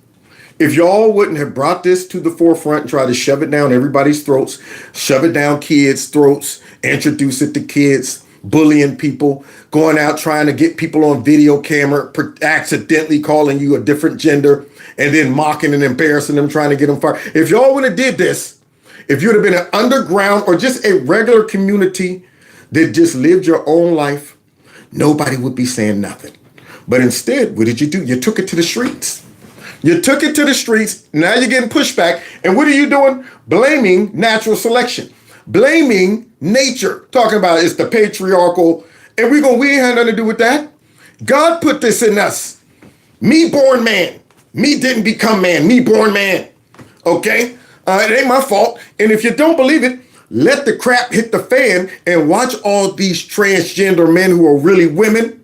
If y'all wouldn't have brought this to the forefront and tried to shove it down everybody's throats, shove it down kids' throats, introduce it to kids, bullying people, going out trying to get people on video camera, accidentally calling you a different gender, and then mocking and embarrassing them, trying to get them fired. If y'all would have did this, if you'd have been an underground or just a regular community that just lived your own life, nobody would be saying nothing. But instead, what did you do? You took it to the streets. You took it to the streets. Now you're getting pushback. And what are you doing? Blaming natural selection. Blaming nature. Talking about it's the patriarchal. And we ain't had nothing to do with that. God put this in us. Me born man. Me didn't become man. Me born man. Okay? It ain't my fault. And if you don't believe it, let the crap hit the fan and watch all these transgender men who are really women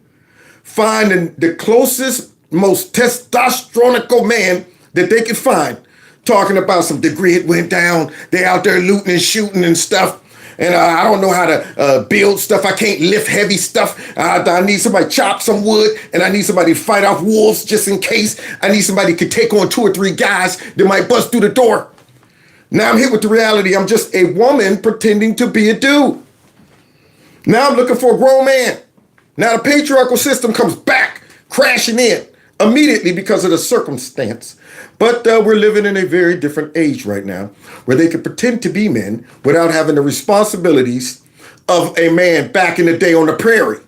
finding the closest, most testosteronical man that they could find, talking about some degree it went down. They out there looting and shooting and stuff. And I don't know how to build stuff. I can't lift heavy stuff. I need somebody to chop some wood, and I need somebody to fight off wolves just in case. I need somebody who could take on 2 or 3 guys that might bust through the door. Now I'm hit with the reality. I'm just a woman pretending to be a dude. Now I'm looking for a grown man. Now the patriarchal system comes back crashing in immediately because of the circumstance. But we're living in a very different age right now where they can pretend to be men without having the responsibilities of a man back in the day on the prairie.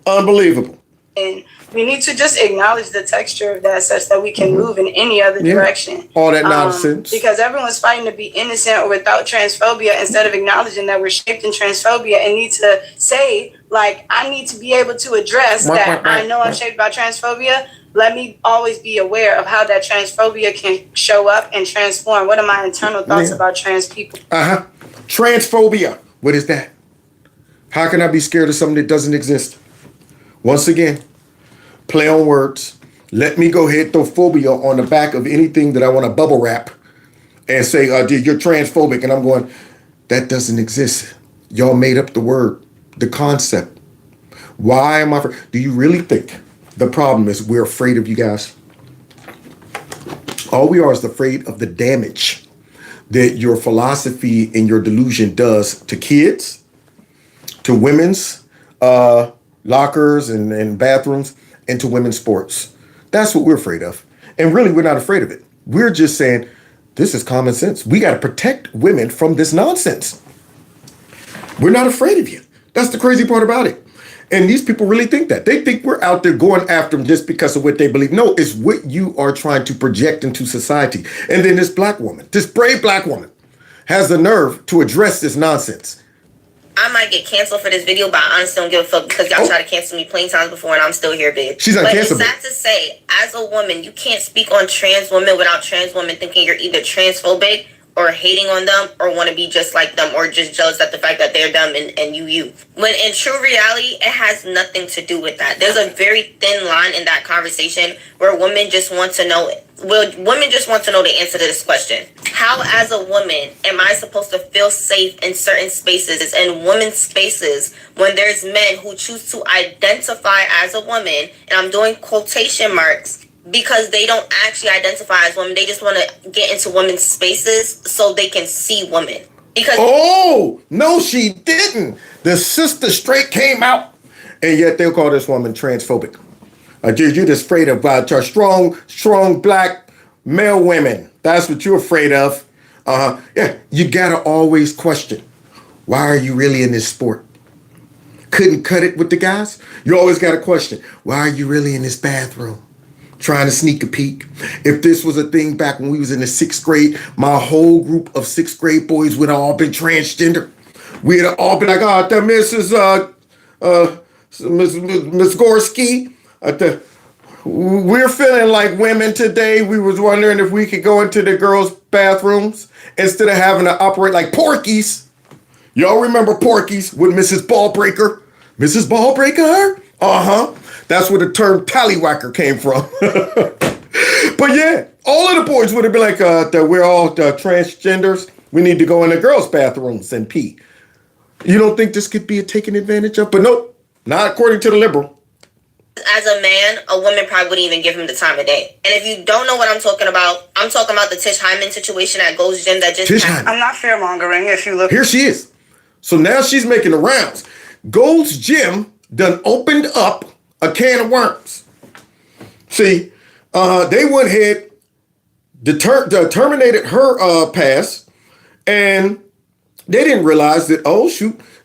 Unbelievable. And we need to just acknowledge the texture of that such that we can move in any other direction. All that nonsense. Because everyone's fighting to be innocent or without transphobia instead of acknowledging that we're shaped in transphobia and need to say, like, I need to be able to address that I know I'm shaped by transphobia. Let me always be aware of how that transphobia can show up and transform. What are my internal thoughts about trans people? Transphobia. What is that? How can I be scared of something that doesn't exist? Once again, play on words. Let me go ahead, throw phobia on the back of anything that I want to bubble wrap and say, you're transphobic. And I'm going, that doesn't exist. Y'all made up the word, the concept. Why am I afraid? Do you really think the problem is we're afraid of you guys? All we are is afraid of the damage that your philosophy and your delusion does to kids, to women's lockers and bathrooms, and to women's sports. That's what we're afraid of. And really, we're not afraid of it. We're just saying, this is common sense. We got to protect women from this nonsense. We're not afraid of you. That's the crazy part about it. And these people really think that. They think we're out there going after them just because of what they believe. No, it's what you are trying to project into society. And then this black woman, this brave black woman, has the nerve to address this nonsense. I might get canceled for this video, but I honestly don't give a fuck because y'all tried to cancel me plenty times before and I'm still here, babe. She's uncancelable. But it's sad to say, as a woman, you can't speak on trans women without trans women thinking you're either transphobic or hating on them or want to be just like them or just jealous at the fact that they're dumb and you. When in true reality, it has nothing to do with that. There's a very thin line in that conversation where women just want to know the answer to this question. How, as a woman, am I supposed to feel safe in certain spaces and women's spaces when there's men who choose to identify as a woman, and I'm doing quotation marks, because they don't actually identify as women. They just want to get into women's spaces so they can see women. Because no, she didn't. The sister straight came out, and yet they'll call this woman transphobic. You're just afraid of strong black male women. That's what you're afraid of. Yeah, you gotta always question, why are you really in this sport? Couldn't cut it with the guys? You always gotta question, why are you really in this bathroom? Trying to sneak a peek. If this was a thing back when we was in the 6th grade, my whole group of 6th grade boys would have all been transgender. We'd have all been like, that Miss Gorski. We're feeling like women today. We was wondering if we could go into the girls' bathrooms instead of having to operate like Porky's. Y'all remember Porky's with Mrs. Ballbreaker? Mrs. Ballbreaker? That's where the term tallywhacker came from. But yeah, all of the boys would have been like, that we're all transgenders. We need to go in the girls' bathrooms and pee. You don't think this could be taken advantage of? But nope, not according to the liberal. As a man, a woman probably wouldn't even give him the time of day. And if you don't know what I'm talking about the Tish Hyman situation at Gold's Gym that just happened. I'm not fear-mongering if you look. Here she is. So now she's making the rounds. Gold's Gym done opened up a can of worms. See, they went ahead, terminated her pass, and they didn't realize that,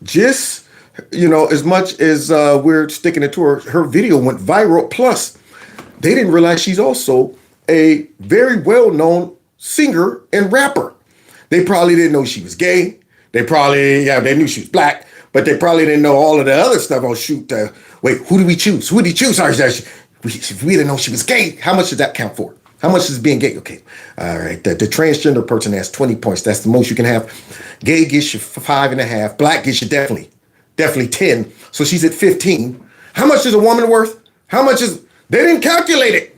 just, as much as we're sticking it to her video went viral. Plus, they didn't realize she's also a very well-known singer and rapper. They probably didn't know she was gay. They knew she was black, but they probably didn't know all of the other stuff. Oh, shoot. Wait, who do we choose? Who did he choose? Sorry, we didn't know she was gay. How much does that count for? How much is being gay? Okay. All right. The transgender person has 20 points. That's the most you can have. Gay gets you 5.5. Black gets you definitely 10. So she's at 15. How much is a woman worth? They didn't calculate it.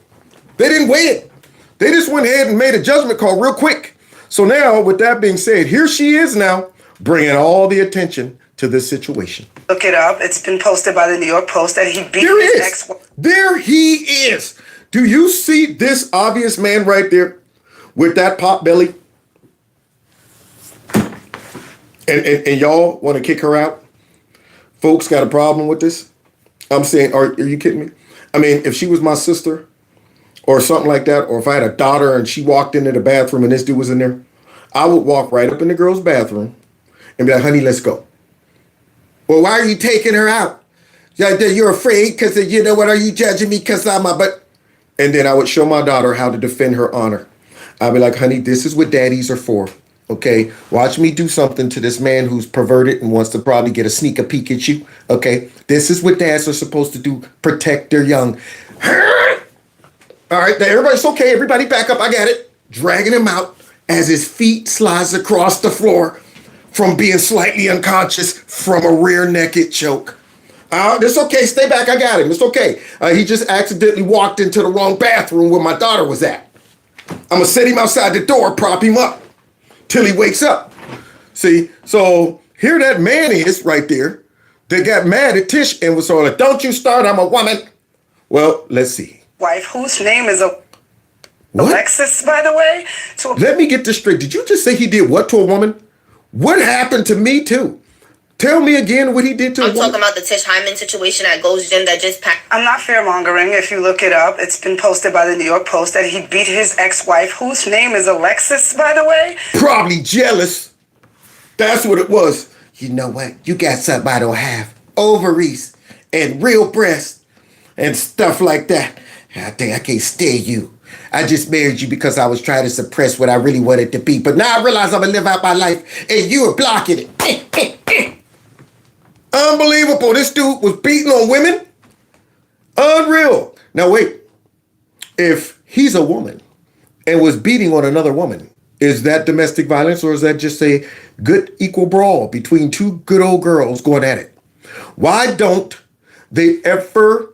They didn't weigh it. They just went ahead and made a judgment call real quick. So now, with that being said, here she is now, bringing all the attention to this situation. Look it up. It's been posted by the New York Post that he beat his ex-wife. There he is. Do you see this obvious man right there with that pot belly? And y'all want to kick her out? Folks got a problem with this? I'm saying, are you kidding me? I mean, if she was my sister or something like that, or if I had a daughter and she walked into the bathroom and this dude was in there, I would walk right up in the girl's bathroom and be like, honey, let's go. Well, why are you taking her out? You're afraid because, you know what, are you judging me because I'm a, but... And then I would show my daughter how to defend her honor. I'd be like, honey, this is what daddies are for, okay? Watch me do something to this man who's perverted and wants to probably get a sneak peek at you, okay? This is what dads are supposed to do, protect their young. All right, everybody's okay. Everybody back up. I got it. Dragging him out as his feet slides across the floor from being slightly unconscious from a rear naked choke. It's okay. Stay back. I got him. It's okay. He just accidentally walked into the wrong bathroom where my daughter was at. I'm going to set him outside the door, prop him up till he wakes up. See? So here that man is right there that got mad at Tish and was sort of like, don't you start. I'm a woman. Well, let's see. Wife, whose name is Alexis, by the way. Let me get this straight. Did you just say he did what to a woman? What happened to me too? Tell me again what he did to a woman. I'm talking about the Tish Hyman situation at Gold's Gym that just packed. I'm not fear-mongering. If you look it up, it's been posted by the New York Post that he beat his ex-wife, whose name is Alexis, by the way. Probably jealous. That's what it was. You know what? You got something I don't have. Ovaries and real breasts and stuff like that. I think I can't stand you. I just married you because I was trying to suppress what I really wanted to be. But now I realize I'm going to live out my life and you are blocking it. Unbelievable. This dude was beating on women. Unreal. Now wait. If he's a woman and was beating on another woman, is that domestic violence or is that just a good equal brawl between two good old girls going at it? Why don't they ever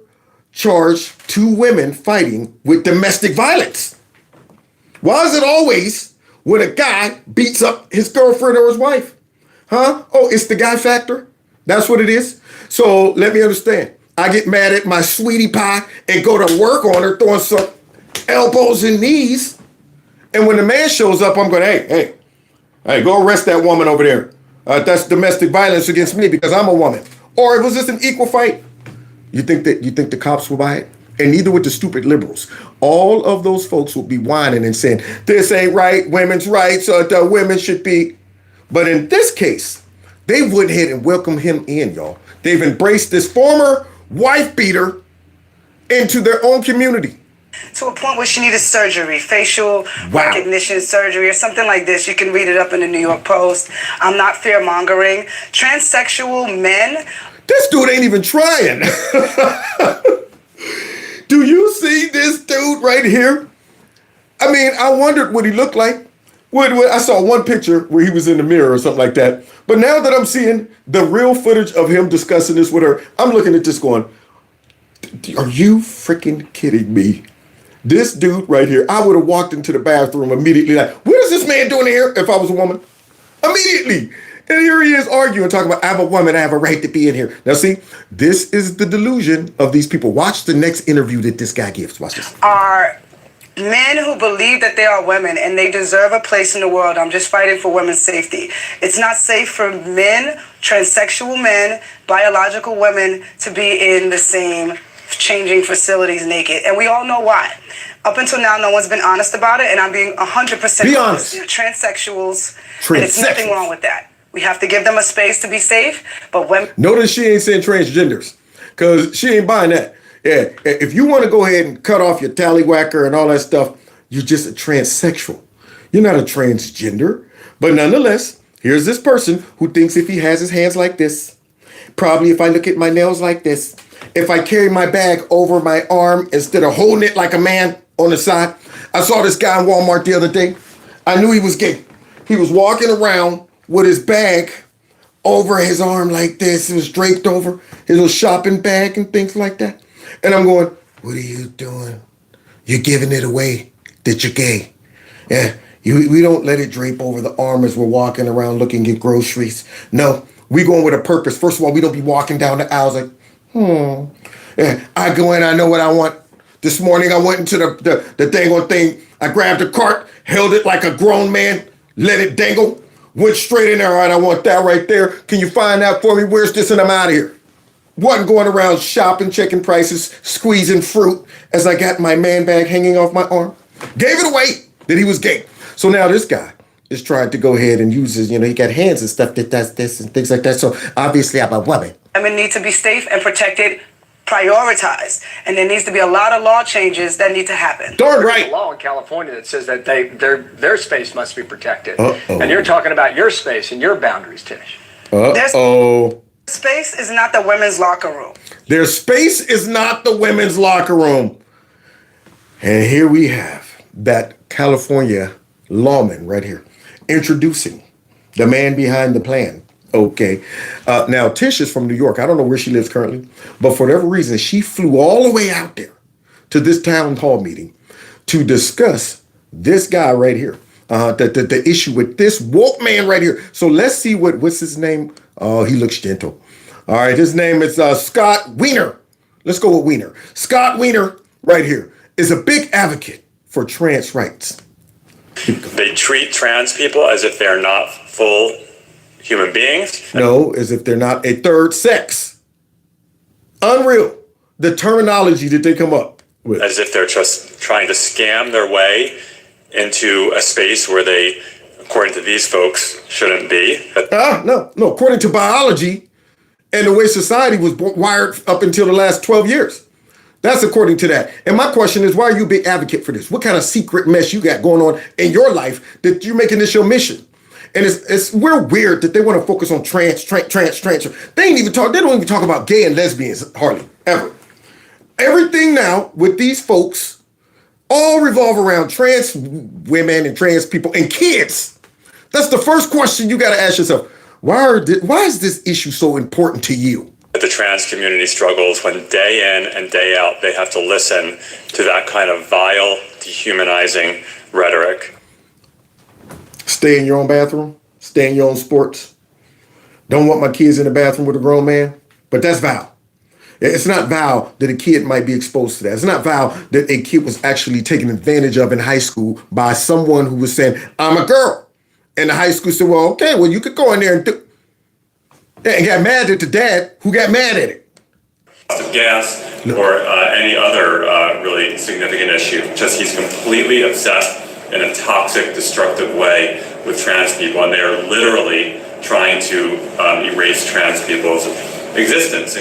charge two women fighting with domestic violence? Why is it always when a guy beats up his girlfriend or his wife? Huh? Oh, it's the guy factor? That's what it is? So let me understand. I get mad at my sweetie pie and go to work on her throwing some elbows and knees. And when the man shows up, I'm going, hey, go arrest that woman over there. That's domestic violence against me because I'm a woman. Or was this an equal fight? You think the cops will buy it? And neither would the stupid liberals. All of those folks will be whining and saying, this ain't right, women's rights, the women should be. But in this case, they went ahead and welcomed him in, y'all. They've embraced this former wife beater into their own community. To a point where she needed surgery, facial recognition surgery or something like this. You can read it up in the New York Post. I'm not fear-mongering. Transsexual men. This dude ain't even trying. Do you see this dude right here? I mean, I wondered what he looked like. I saw one picture where he was in the mirror or something like that. But now that I'm seeing the real footage of him discussing this with her, I'm looking at this going, are you freaking kidding me? This dude right here, I would have walked into the bathroom immediately like, what is this man doing here if I was a woman? Immediately. And here he is arguing, talking about, I'm a woman, I have a right to be in here. Now see, this is the delusion of these people. Watch the next interview that this guy gives. Watch this. Are men who believe that they are women and they deserve a place in the world. I'm just fighting for women's safety. It's not safe for men, transsexual men, biological women to be in the same changing facilities naked. And we all know why. Up until now, no one's been honest about it, and I'm being 100% be honest. Transsexuals, and there's nothing wrong with that. We have to give them a space to be safe, but when... Notice she ain't saying transgenders, because she ain't buying that. Yeah, if you want to go ahead and cut off your tallywhacker and all that stuff, You're just a transsexual. You're not a transgender. But nonetheless, here's this person who thinks if he has his hands like this, probably if I look at my nails like this, if I carry my bag over my arm instead of holding it like a man on the side. I saw this guy in Walmart the other day. I knew he was gay. He was walking around with his bag over his arm like this. It was draped over his little shopping bag and things like that. And I'm going, what are you doing? You're giving it away that you're gay. Yeah, we don't let it drape over the arm as we're walking around looking at groceries. No, we going with a purpose. First of all, we don't be walking down the aisles like, Yeah, I go in, I know what I want. This morning I went into the dangle thing. I grabbed a cart, held it like a grown man, let it dangle, went straight in there. All right, I want that right there. Can you find that for me? Where's this? And I'm out of here. Wasn't going around shopping, checking prices, squeezing fruit as I got my man bag hanging off my arm. Gave it away that he was gay. So now this guy is trying to go ahead and use his, he got hands and stuff that does this and things like that. So obviously I'm a woman. Women need to be safe and protected, prioritized, and there needs to be a lot of law changes that need to happen. Darn right. There's a law in California that says that their space must be protected. Uh-oh. And you're talking about your space and your boundaries, Tish. Uh-oh. Space is not the women's locker room. Their space is not the women's locker room. And here we have that California lawman right here introducing the man behind the plan. Okay. Now, Tish is from New York. I don't know where she lives currently, but for whatever reason, she flew all the way out there to this town hall meeting to discuss this guy right here, the issue with this woke man right here. So let's see what's his name. Oh, he looks gentle. All right, his name is Scott Wiener. Let's go with Wiener. Scott Wiener right here is a big advocate for trans rights. They treat trans people as if they're not full human beings? No, as if they're not a third sex. Unreal. The terminology that they come up with. As if they're just trying to scam their way into a space where they, according to these folks, shouldn't be. No. According to biology and the way society was wired up until the last 12 years. That's according to that. And my question is, why are you a big advocate for this? What kind of secret mess you got going on in your life that you're making this your mission? And we're weird that they want to focus on trans. They don't even talk about gay and lesbians hardly, ever. Everything now with these folks all revolve around trans women and trans people and kids. That's the first question you got to ask yourself. Why is this issue so important to you? The trans community struggles when day in and day out they have to listen to that kind of vile, dehumanizing rhetoric. Stay in your own bathroom. Stay in your own sports. Don't want my kids in the bathroom with a grown man. But that's vow. It's not vow that a kid might be exposed to that. It's not vow that a kid was actually taken advantage of in high school by someone who was saying, I'm a girl. And the high school said, well, okay, well, you could go in there and do. And got mad at the dad who got mad at it. Gas or any other really significant issue. Just he's completely obsessed in a toxic, destructive way with trans people, and they are literally trying to erase trans people's existence.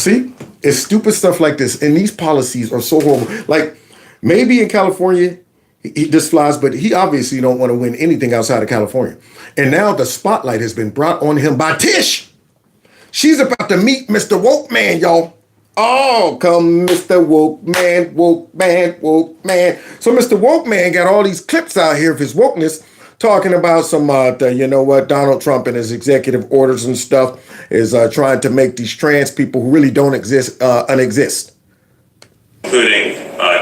See, it's stupid stuff like this, and these policies are so horrible. Like maybe in California, this flies, but he obviously don't want to win anything outside of California. And now the spotlight has been brought on him by Tish. She's about to meet Mr. Woke Man, y'all. Oh, come Mr. Woke Man, Woke Man, Woke Man. So Mr. Woke Man got all these clips out here of his wokeness talking about some, Donald Trump and his executive orders and stuff is trying to make these trans people who really don't exist, unexist. Including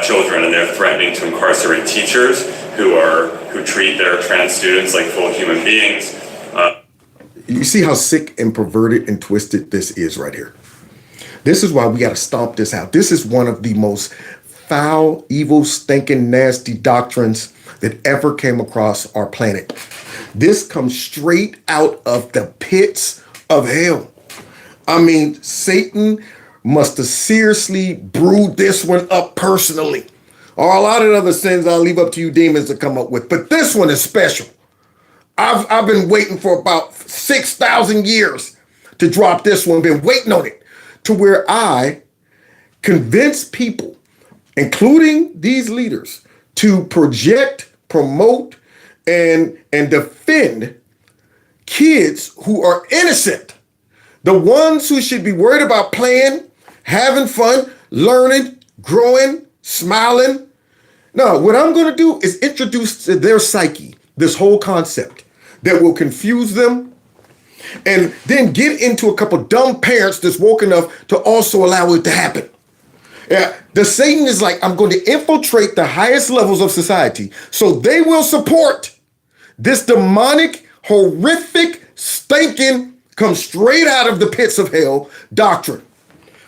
children, and they're threatening to incarcerate teachers who treat their trans students like full human beings. You see how sick and perverted and twisted this is right here. This is why we got to stomp this out. This is one of the most foul, evil, stinking, nasty doctrines that ever came across our planet. This comes straight out of the pits of hell. I mean, Satan must have seriously brewed this one up personally. Or a lot of other sins I'll leave up to you demons to come up with. But this one is special. I've been waiting for about 6,000 years to drop this one. Been waiting on it to where I convince people, including these leaders, to project, promote, and defend kids who are innocent. The ones who should be worried about playing, having fun, learning, growing, smiling. No, what I'm going to do is introduce to their psyche this whole concept that will confuse them, and then get into a couple dumb parents that's woke enough to also allow it to happen. Yeah, the Satan is like, I'm going to infiltrate the highest levels of society so they will support this demonic, horrific, stinking, come straight out of the pits of hell doctrine.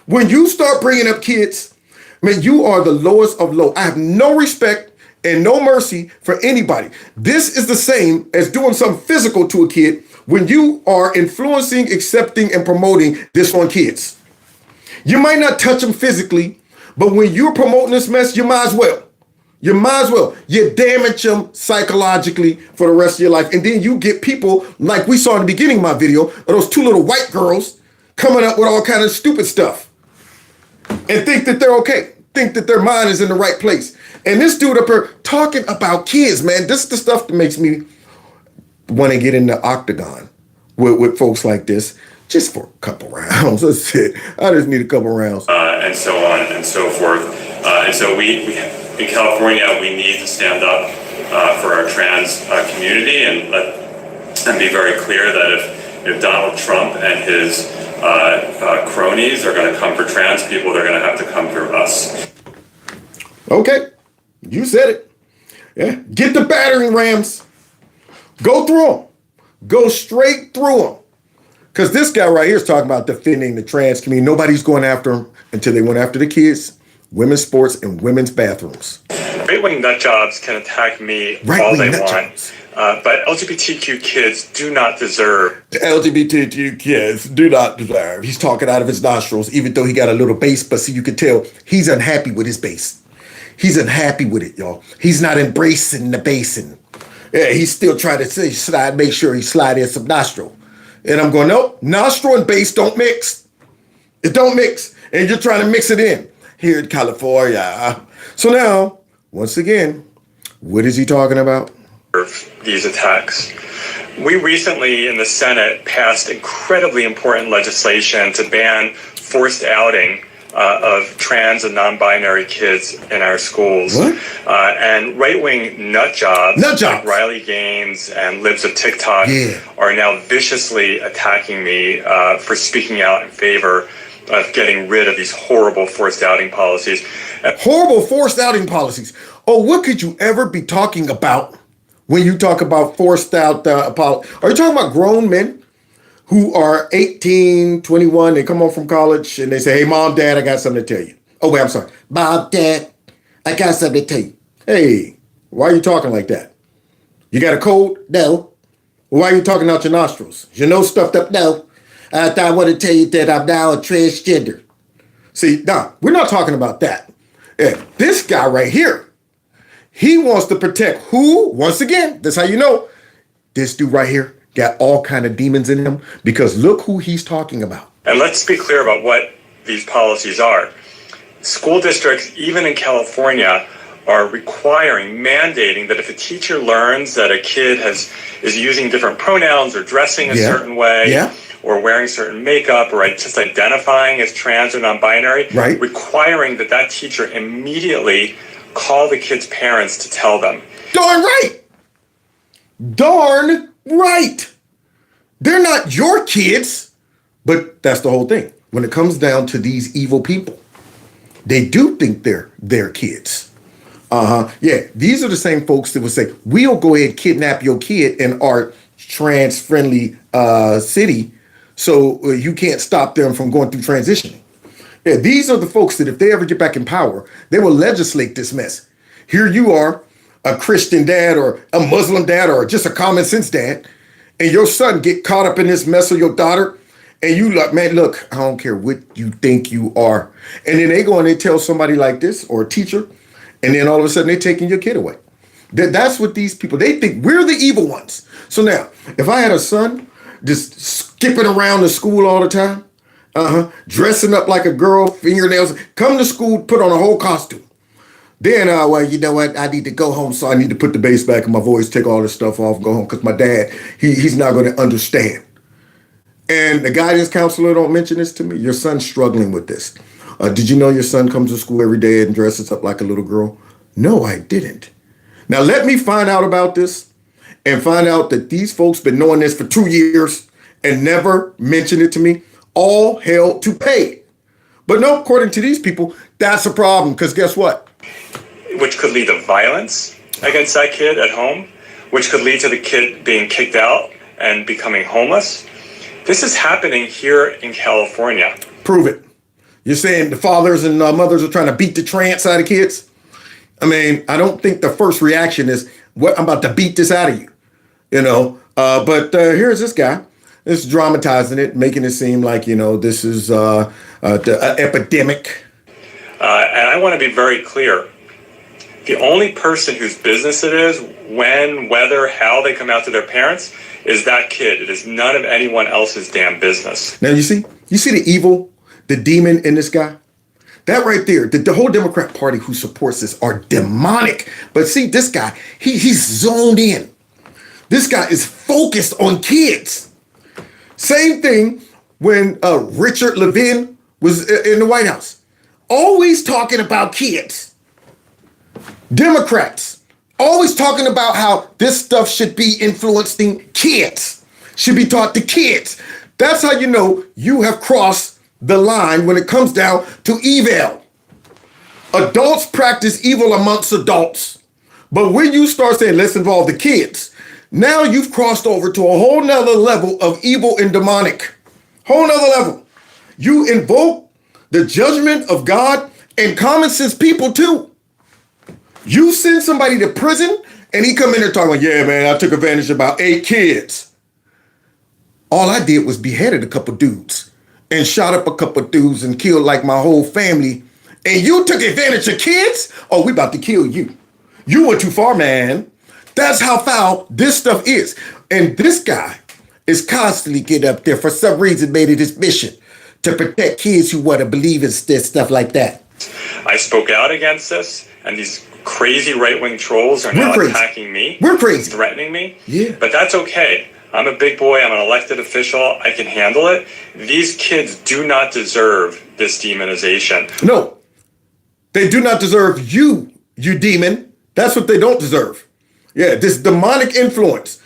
When you start bringing up kids, man, you are the lowest of low. I have no respect and no mercy for anybody. This is the same as doing something physical to a kid when you are influencing, accepting, and promoting this on kids. You might not touch them physically, but when you're promoting this mess, you might as well. You might as well. You damage them psychologically for the rest of your life. And then you get people like we saw in the beginning of my video, of those two little white girls coming up with all kind of stupid stuff and think that they're okay. Think that their mind is in the right place. And this dude up here talking about kids, man, this is the stuff that makes me want to get in the octagon with folks like this, just for a couple rounds. That's it. I just need a couple rounds. And so on and so forth. And so we in California, we need to stand up for our trans community and be very clear that if Donald Trump and his cronies are going to come for trans people, they're going to have to come through us. Okay, you said it. Yeah, get the battering rams. Go through them. Go straight through them. Because this guy right here is talking about defending the trans community. Nobody's going after him until they went after the kids, women's sports, and women's bathrooms. Right-wing nut jobs can attack me all they want, but LGBTQ kids do not deserve. The LGBTQ kids do not deserve. He's talking out of his nostrils, even though he got a little bass, but see, you can tell he's unhappy with his bass. He's unhappy with it, y'all. He's not embracing the basin. Yeah, he's still trying to make sure he slide in some nostril. And I'm going, nope, nostril and bass don't mix. It don't mix. And you're trying to mix it in here in California. So now, once again, what is he talking about? These attacks. We recently in the Senate passed incredibly important legislation to ban forced outing of trans and non-binary kids in our schools. And right-wing nut jobs like Riley Gaines and libs of TikTok are now viciously attacking me for speaking out in favor of getting rid of these horrible forced outing policies. Horrible forced outing policies. Oh, what could you ever be talking about when you talk about forced out policies? Are you talking about grown men who are 18, 21, they come home from college and they say, hey, mom, dad, I got something to tell you. Oh, wait, I'm sorry. Mom, dad, I got something to tell you. Hey, why are you talking like that? You got a cold? No. Why are you talking out your nostrils? Your nose stuffed up? No. I want to tell you that I'm now a transgender. See, nah, we're not talking about that. Yeah, this guy right here, he wants to protect who? Once again, that's how you know. This dude right here got all kind of demons in him because look who he's talking about. And let's be clear about what these policies are. School districts, even in California, are mandating that if a teacher learns that a kid is using different pronouns or dressing a certain way, or wearing certain makeup, or just identifying as trans or non-binary, requiring that teacher immediately call the kid's parents to tell them. Darn right! Darn right! They're not your kids, but that's the whole thing. When it comes down to these evil people, they do think they're their kids. Yeah, these are the same folks that would say, we'll go ahead and kidnap your kid in our trans-friendly city so you can't stop them from going through transitioning. Yeah, these are the folks that if they ever get back in power, they will legislate this mess. Here you are, a Christian dad or a Muslim dad or just a common sense dad, and your son get caught up in this mess, or your daughter, and you like, man, look, I don't care what you think you are. And then they go and they tell somebody like this or a teacher, and then all of a sudden they're taking your kid away. That's what these people, they think we're the evil ones. So now, if I had a son just skipping around the school all the time, dressing up like a girl, fingernails, come to school, put on a whole costume. Then, well, you know what? I need to go home, so I need to put the bass back in my voice, take all this stuff off, go home, because my dad, he's not going to understand. And the guidance counselor don't mention this to me. Your son's struggling with this. Did you know your son comes to school every day and dresses up like a little girl? No, I didn't. Now, let me find out about this and find out that these folks been knowing this for 2 years and never mentioned it to me. All hell to pay. But no, according to these people, that's a problem, because guess what? Which could lead to violence against that kid at home, which could lead to the kid being kicked out and becoming homeless. This is happening here in California. Prove it. You're saying the fathers and mothers are trying to beat the trance out of kids? I mean, I don't think the first reaction is, "What, I'm about to beat this out of you," you know? But here's this guy. It's dramatizing it, making it seem like, this is an epidemic. And I want to be very clear. The only person whose business it is, when, whether, how they come out to their parents, is that kid. It is none of anyone else's damn business. Now, you see the evil, the demon in this guy? That right there, the whole Democrat Party who supports this are demonic. But see, this guy, he's zoned in. This guy is focused on kids. Same thing when Richard Levin was in the White House. Always talking about kids. Democrats always talking about how this stuff should be influencing kids, should be taught to kids. That's how you know you have crossed the line when it comes down to evil. Adults practice evil amongst adults. But when you start saying, let's involve the kids, now you've crossed over to a whole nother level of evil and demonic. Whole nother level. You invoke the judgment of God and common sense people too. You send somebody to prison and he come in there talking, yeah, man, I took advantage of about 8 kids. All I did was beheaded a couple dudes and shot up a couple dudes and killed like my whole family. And you took advantage of kids? Oh, we about to kill you. You went too far, man. That's how foul this stuff is. And this guy is constantly getting up there for some reason, made it his mission to protect kids who want to believe in this stuff like that. I spoke out against this, and these crazy right-wing trolls are now attacking me. We're crazy. Threatening me. Yeah. But that's okay. I'm a big boy. I'm an elected official. I can handle it. These kids do not deserve this demonization. No. They do not deserve you demon. That's what they don't deserve. Yeah, this demonic influence.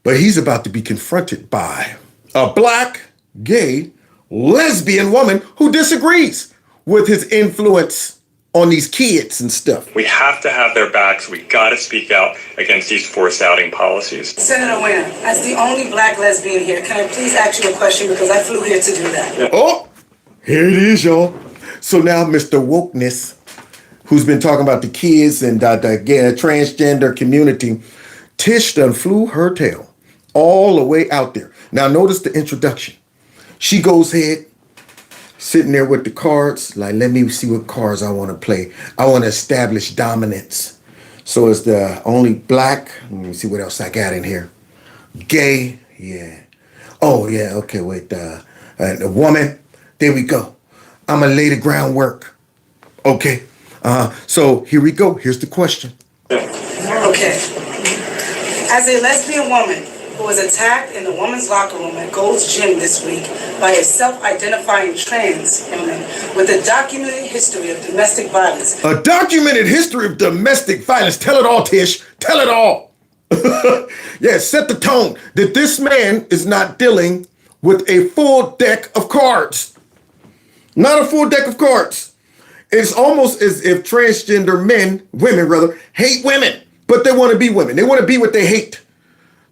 But he's about to be confronted by a black, gay, lesbian woman who disagrees with his influence on these kids and stuff. We have to have their backs. We got to speak out against these forced outing policies. Senator Wiener, as the only black lesbian here, can I please ask you a question because I flew here to do that? Yeah. Oh, here it is, y'all. So now Mr. Wokeness, who's been talking about the kids and the transgender community, Tish done flew her tail all the way out there. Now notice the introduction. She goes ahead, sitting there with the cards, like, let me see what cards I want to play. I want to establish dominance. So it's the only black, let me see what else I got in here. Gay, yeah. Oh, yeah, okay, wait, the woman, there we go. I'm going to lay the groundwork. Okay, so here we go. Here's the question. Okay. As a lesbian woman who was attacked in the women's locker room at Gold's Gym this week by a self-identifying trans woman with a documented history of domestic violence. A documented history of domestic violence. Tell it all, Tish. Tell it all. Yeah, set the tone that this man is not dealing with a full deck of cards. Not a full deck of cards. It's almost as if transgender women rather, hate women, but they want to be women. They want to be what they hate.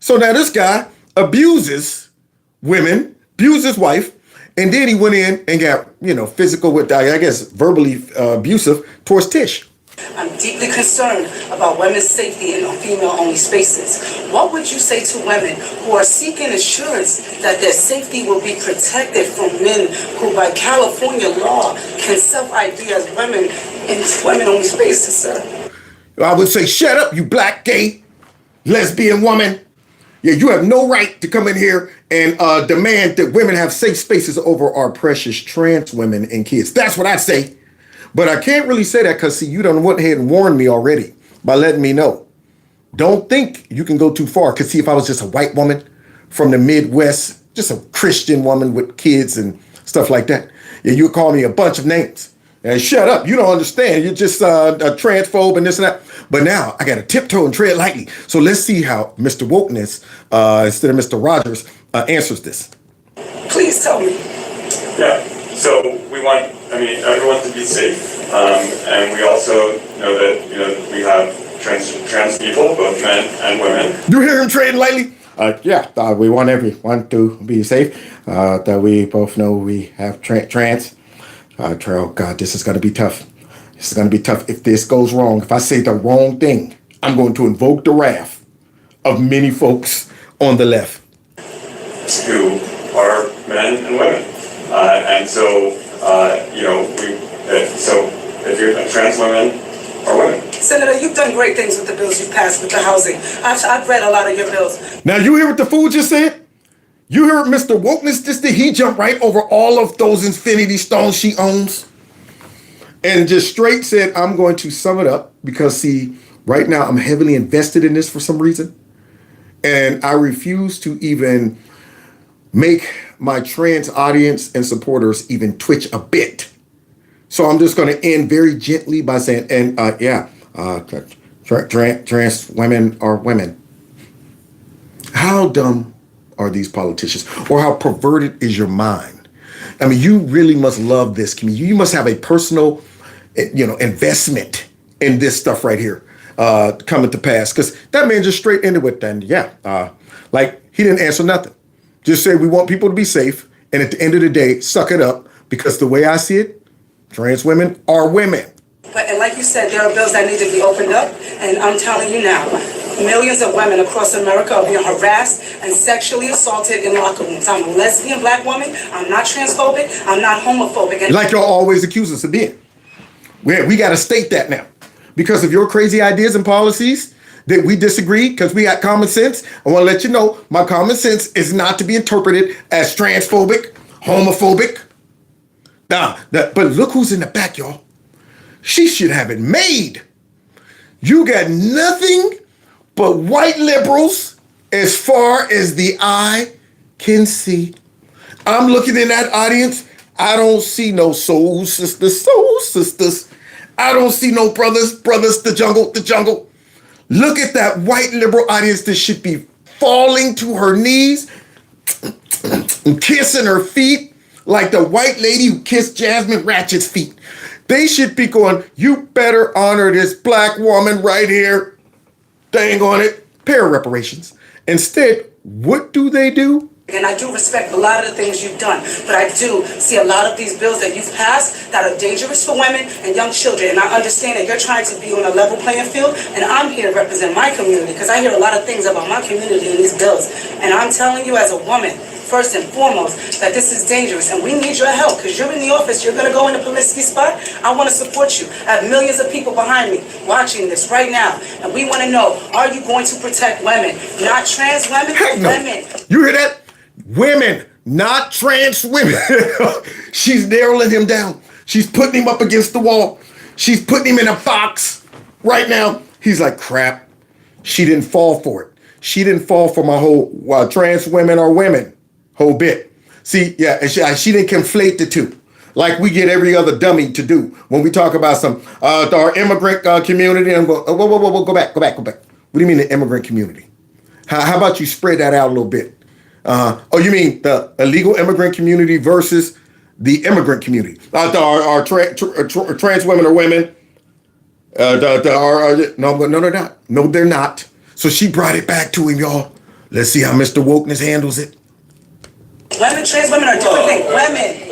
So now this guy abuses women, abused his wife, and then he went in and got, physical with, I guess, verbally abusive towards Tish. I'm deeply concerned about women's safety in female-only spaces. What would you say to women who are seeking assurance that their safety will be protected from men who, by California law, can self-ID as women in women-only spaces, sir? I would say, shut up, you black, gay, lesbian woman. Yeah, you have no right to come in here and demand that women have safe spaces over our precious trans women and kids. That's what I say. But I can't really say that because, see, you done went ahead and warned me already by letting me know. Don't think you can go too far. Because, see, if I was just a white woman from the Midwest, just a Christian woman with kids and stuff like that, yeah, you would call me a bunch of names. And shut up. You don't understand. You're just a transphobe and this and that. But now I got to tiptoe and tread lightly. So let's see how Mr. Wokeness, instead of Mr. Rogers, answers this. Please tell me. Yeah. So we want, everyone to be safe, and we also know that we have trans people, both men and women. You hear him trading lightly? We want everyone to be safe. That we both know we have trans. Oh God, this is gonna be tough. This is gonna be tough. If this goes wrong, if I say the wrong thing, I'm going to invoke the wrath of many folks on the left. Who are men and women. And so, so if you're trans women or women. Senator, you've done great things with the bills you've passed with the housing. I've read a lot of your bills. Now, you hear what the fool just said? You hear what Mr. Wokeness just did? He jumped right over all of those infinity stones she owns and just straight said, I'm going to sum it up because, see, right now I'm heavily invested in this for some reason. And I refuse to even make my trans audience and supporters even twitch a bit. So I'm just going to end very gently by saying, trans women are women. How dumb are these politicians? Or how perverted is your mind? I mean, you really must love this community. You must have a personal, investment in this stuff right here coming to pass. Because that man just straight ended with that. He didn't answer nothing. Just say we want people to be safe. And at the end of the day, suck it up. Because the way I see it, trans women are women. And like you said, there are bills that need to be opened up. And I'm telling you now, millions of women across America are being harassed and sexually assaulted in locker rooms. I'm a lesbian black woman. I'm not transphobic. I'm not homophobic. And like y'all always accuse us of being. We got to state that now. Because of your crazy ideas and policies that we disagree, because we got common sense, I want to let you know my common sense is not to be interpreted as transphobic, homophobic. But look who's in the back, y'all. She should have it made. You got nothing but white liberals as far as the eye can see. I'm looking in that audience. I don't see no soul sisters. I don't see no brothers, the jungle. Look at that white liberal audience that should be falling to her knees and kissing her feet like the white lady who kissed Jasmine Ratchet's feet. They should be going, you better honor this black woman right here. Dang on it. Pay her reparations. Instead, what do? And I do respect a lot of the things you've done, but I do see a lot of these bills that you've passed that are dangerous for women and young children. And I understand that you're trying to be on a level playing field, and I'm here to represent my community because I hear a lot of things about my community in these bills. And I'm telling you as a woman, first and foremost, that this is dangerous, and we need your help because you're in the office. You're going to go in the publicity spot. I want to support you. I have millions of people behind me watching this right now, and we want to know, are you going to protect women, not trans women, women? You hear that? Women, not trans women. She's narrowing him down. She's putting him up against the wall. She's putting him in a box right now. He's like, crap. She didn't fall for it. She didn't fall for my whole trans women are women whole bit. See, yeah, and she didn't conflate the two like we get every other dummy to do when we talk about our immigrant community. I'm going, whoa, go back. What do you mean the immigrant community? How about you spread that out a little bit? You mean the illegal immigrant community versus the immigrant community? Our trans women are women. No, they're not. No, they're not. So she brought it back to him, y'all. Let's see how Mr. Wokeness handles it. Women, trans women are different things. Women.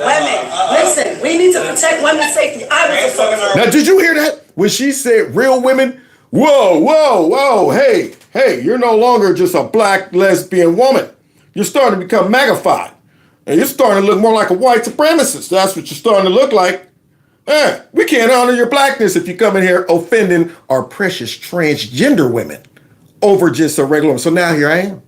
Listen, we need to protect women's safety. Now, did you hear that? When she said real women? Whoa. Hey, you're no longer just a black lesbian woman. You're starting to become magnified. And you're starting to look more like a white supremacist. That's what you're starting to look like. We can't honor your blackness if you come in here offending our precious transgender women over just a regular woman. So now here I am.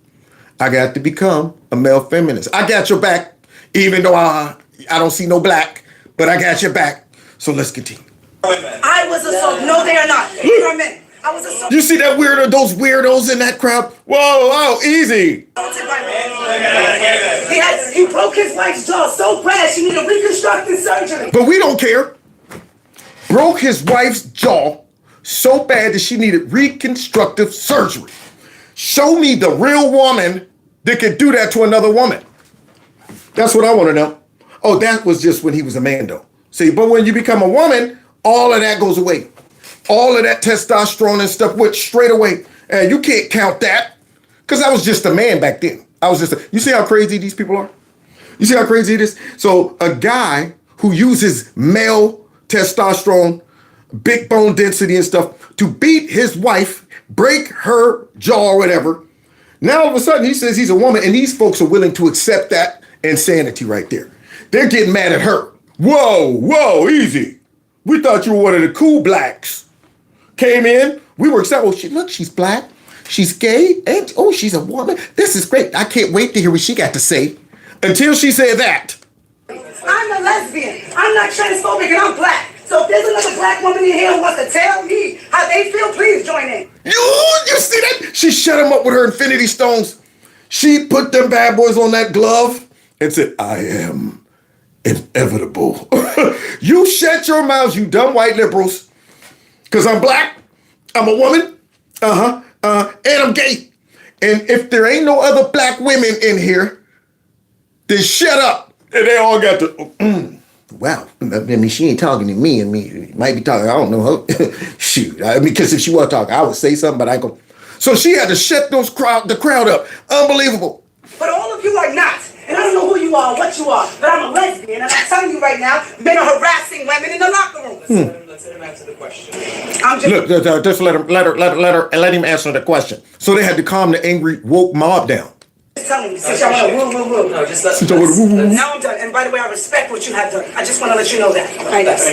I got to become a male feminist. I got your back, even though I don't see no black, but I got your back. So let's continue. I was assaulted. No, they are not. They are men. I was assaulted. You see that weirdo, those weirdos in that crowd? Whoa, easy. He broke his wife's jaw so bad she needed reconstructive surgery. But we don't care. Broke his wife's jaw so bad that she needed reconstructive surgery. Show me the real woman that could do that to another woman. That's what I want to know. Oh, that was just when he was a man, though. See, but when you become a woman, all of that goes away. All of that testosterone and stuff went straight away. And you can't count that because I was just a man back then. You see how crazy these people are? You see how crazy it is? So a guy who uses male testosterone, big bone density and stuff to beat his wife, break her jaw or whatever. Now all of a sudden he says he's a woman, and these folks are willing to accept that insanity right there. They're getting mad at her. Whoa, easy. We thought you were one of the cool blacks. Came in, we were excited. Oh, look, she's black. She's gay. And she's a woman. This is great. I can't wait to hear what she got to say. Until she said that. I'm a lesbian. I'm not transphobic, and I'm black. So if there's another black woman in here who wants to tell me how they feel, please join in. You see that? She shut him up with her infinity stones. She put them bad boys on that glove and said, I am inevitable. You shut your mouths, you dumb white liberals. Because I'm black, I'm a woman, and I'm gay. And if there ain't no other black women in here, then shut up. And they all got to, wow. I mean, she ain't talking to me, and me might be talking, I don't know her. Shoot, I mean, because if she was talking, I would say something, but I go. So she had to shut the crowd up. Unbelievable. But all of you are not. And I don't know who you are, what you are, but I'm a lesbian, and I'm telling you right now, men are harassing women in the locker room. Let's let him answer the question. Just let him answer the question. So they had to calm the angry woke mob down. Just tell me, since y'all want to woo. No, just let Now I'm done, and by the way, I respect what you have done. I just want to let you know that. let's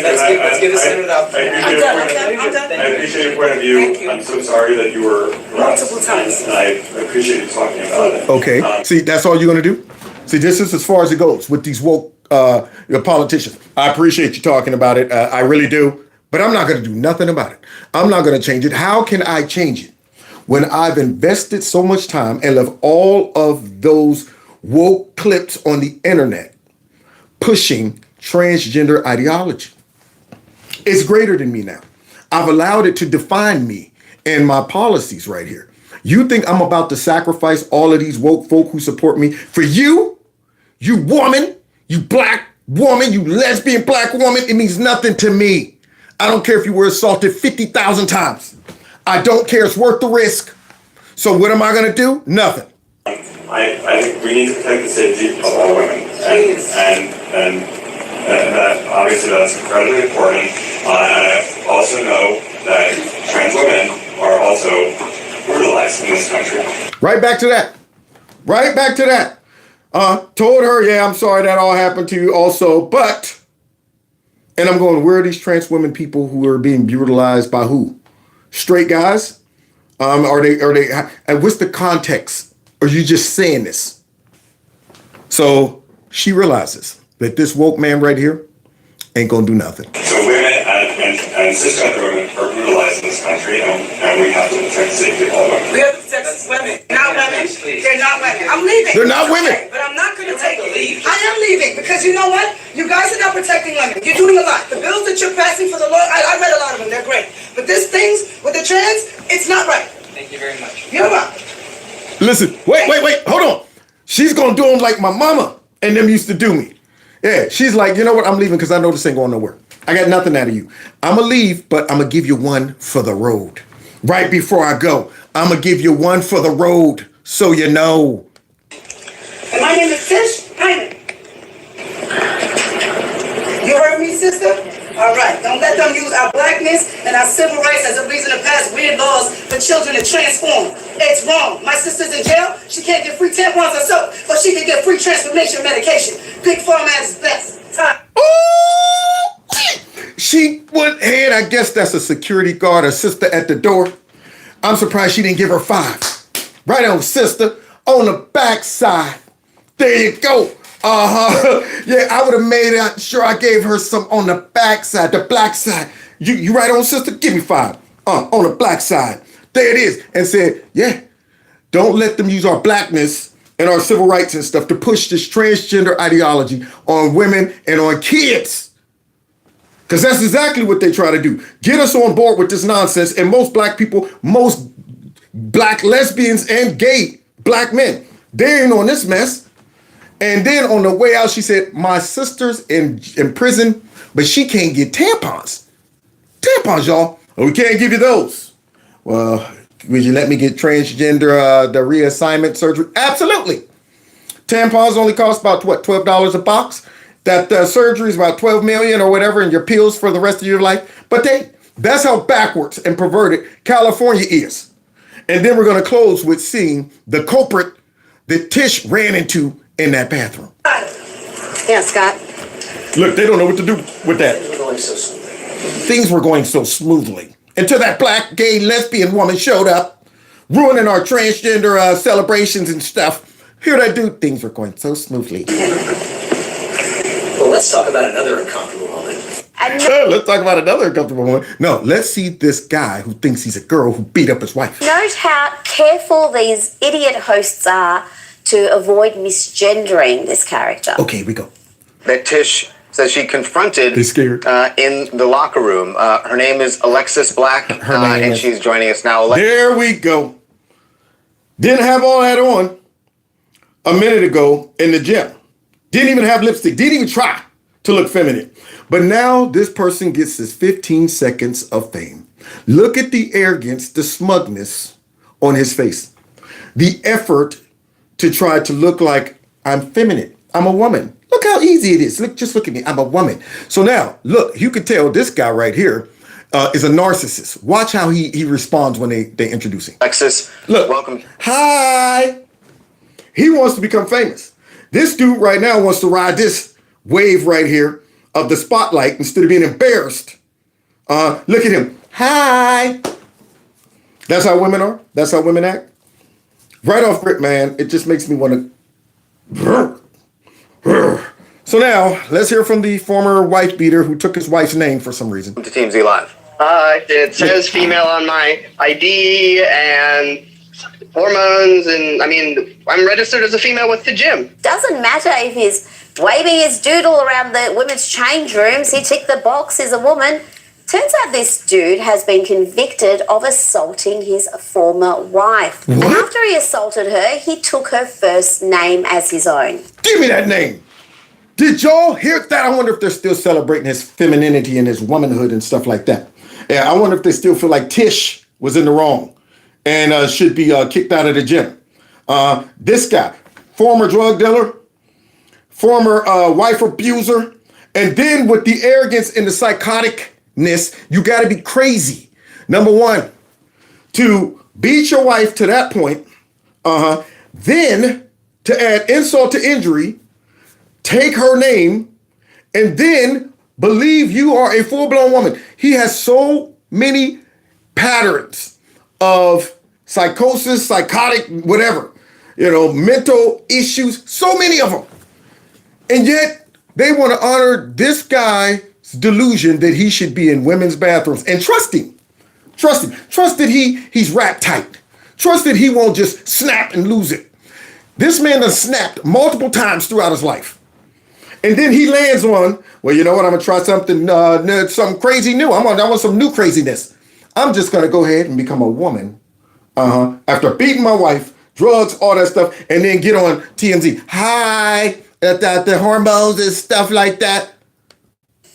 get this ended up. I'm done. I appreciate your point of view. I'm so sorry that you were Multiple times. and I appreciate you talking about it. Okay. See, that's all you're going to do? See, this is as far as it goes with these woke politicians. I appreciate you talking about it. I really do. But I'm not going to do nothing about it. I'm not going to change it. How can I change it when I've invested so much time and left all of those woke clips on the internet pushing transgender ideology? It's greater than me now. I've allowed it to define me and my policies right here. You think I'm about to sacrifice all of these woke folk who support me for you? You woman, you black woman, you lesbian black woman, it means nothing to me. I don't care if you were assaulted 50,000 times. I don't care, it's worth the risk. So what am I gonna do? Nothing. I think we need to protect the safety of all women. And that obviously that's incredibly important. And I also know that trans women are also brutalized in this country. Right back to that. Told her, yeah, I'm sorry that all happened to you also, but, and I'm going, where are these trans women people who are being brutalized by who? Straight guys? Are they, and what's the context? Are you just saying this? So she realizes that this woke man right here ain't gonna do nothing. So women and cisgender women are brutalized in this country, and we have to protect the safety of all women. We have to protect women, not women. They're not women. I'm leaving. They're not women. Okay, but I'm not going to take it. I am leaving because you know what? You guys are not protecting women. You're doing a lot. The bills that you're passing for the law, I read a lot of them. They're great. But this things with the trans, it's not right. Thank you very much. You're welcome. Listen, wait, hold on. She's gonna do them like my mama and them used to do me. Yeah, she's like, you know what? I'm leaving because I know this ain't going nowhere. I got nothing out of you. I'm gonna leave, but I'm gonna give you one for the road. Right before I go, I'm gonna give you one for the road so you know. And my name is Tish Hyman. You heard me, sister? All right. Don't let them use our blackness and our civil rights as a reason to pass weird laws for children to transform. It's wrong. My sister's in jail. She can't get free tampons or soap, but she can get free transformation medication. Big Pharma at its best. Time. She went ahead. I guess that's a security guard, a sister at the door. I'm surprised she didn't give her 5. Right on, sister. On the backside. There you go. Yeah, I would have made sure I gave her some on the backside, the black side. You right on, sister? Give me 5. On the black side. There it is. And said, yeah, don't let them use our blackness and our civil rights and stuff to push this transgender ideology on women and on kids. Because that's exactly what they try to do. Get us on board with this nonsense. And most black people, most black lesbians and gay black men, they ain't on this mess. And then on the way out, she said, my sister's in prison, but she can't get tampons. Tampons, y'all. Well, we can't give you those. Well, would you let me get transgender, the reassignment surgery? Absolutely. Tampons only cost about, what, $12 a box? That surgery is about $12 million or whatever, and your pills for the rest of your life. But that's how backwards and perverted California is. And then we're going to close with seeing the culprit that Tish ran into in that bathroom. Yeah, Scott. Look, they don't know what to do with that. Things were going so smoothly until that black, gay, lesbian woman showed up, ruining our transgender celebrations and stuff. Hear that dude? Things were going so smoothly. Well, let's talk about another uncomfortable woman. Let's talk about another uncomfortable woman. No, let's see this guy who thinks he's a girl who beat up his wife. Note how careful these idiot hosts are to avoid misgendering this character. Okay, here we go. That Tish says she confronted in the locker room. Her name is Alexis Black, and she's joining us now. There we go. Didn't have all that on a minute ago in the gym. Didn't even have lipstick. Didn't even try to look feminine. But now this person gets his 15 seconds of fame. Look at the arrogance, the smugness on his face. The effort to try to look like I'm feminine. I'm a woman. Look how easy it is. Just look at me. I'm a woman. So now, look, you can tell this guy right here is a narcissist. Watch how he responds when they introduce him. Alexis, look, welcome. Hi. He wants to become famous. This dude right now wants to ride this wave right here of the spotlight instead of being embarrassed. Look at him. Hi. That's how women are. That's how women act. Right off rip, man. It just makes me want to. So now, let's hear from the former wife beater who took his wife's name for some reason. To Team Z Live. It says female on my ID and hormones, and I mean, I'm registered as a female with the gym. Doesn't matter if he's waving his doodle around the women's change rooms. He ticked the box, he's a woman. Turns out this dude has been convicted of assaulting his former wife. What? And after he assaulted her, he took her first name as his own. Give me that name. Did y'all hear that? I wonder if they're still celebrating his femininity and his womanhood and stuff like that. Yeah, I wonder if they still feel like Tish was in the wrong and should be kicked out of the gym. This guy, former drug dealer, former wife abuser, and then with the arrogance and the psychoticness, you got to be crazy. Number one, to beat your wife to that point, then to add insult to injury, take her name, and then believe you are a full-blown woman. He has so many patterns of psychosis, psychotic, whatever, mental issues, so many of them. And yet they want to honor this guy's delusion that he should be in women's bathrooms and trust him. Trust that he's rap tight. Trust that he won't just snap and lose it. This man has snapped multiple times throughout his life. And then he lands on, well, you know what? I'm going to try something crazy new. I want some new craziness. I'm just going to go ahead and become a woman. After beating my wife, drugs, all that stuff, and then get on TMZ. Hi, the hormones and stuff like that.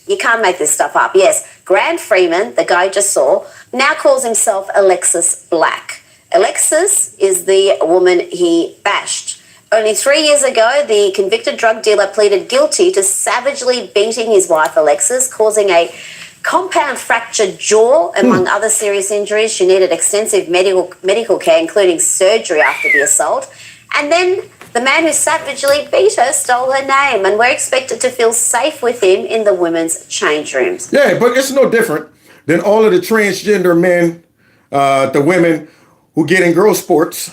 You can't make this stuff up. Yes, Grant Freeman, the guy you just saw, now calls himself Alexis Black. Alexis is the woman he bashed. Only 3 years ago, the convicted drug dealer pleaded guilty to savagely beating his wife, Alexis, causing a compound fractured jaw, among other serious injuries. She needed extensive medical care, including surgery after the assault. And then the man who savagely beat her stole her name, and we're expected to feel safe with him in the women's change rooms. Yeah, but it's no different than all of the transgender men, the women who get in girl sports,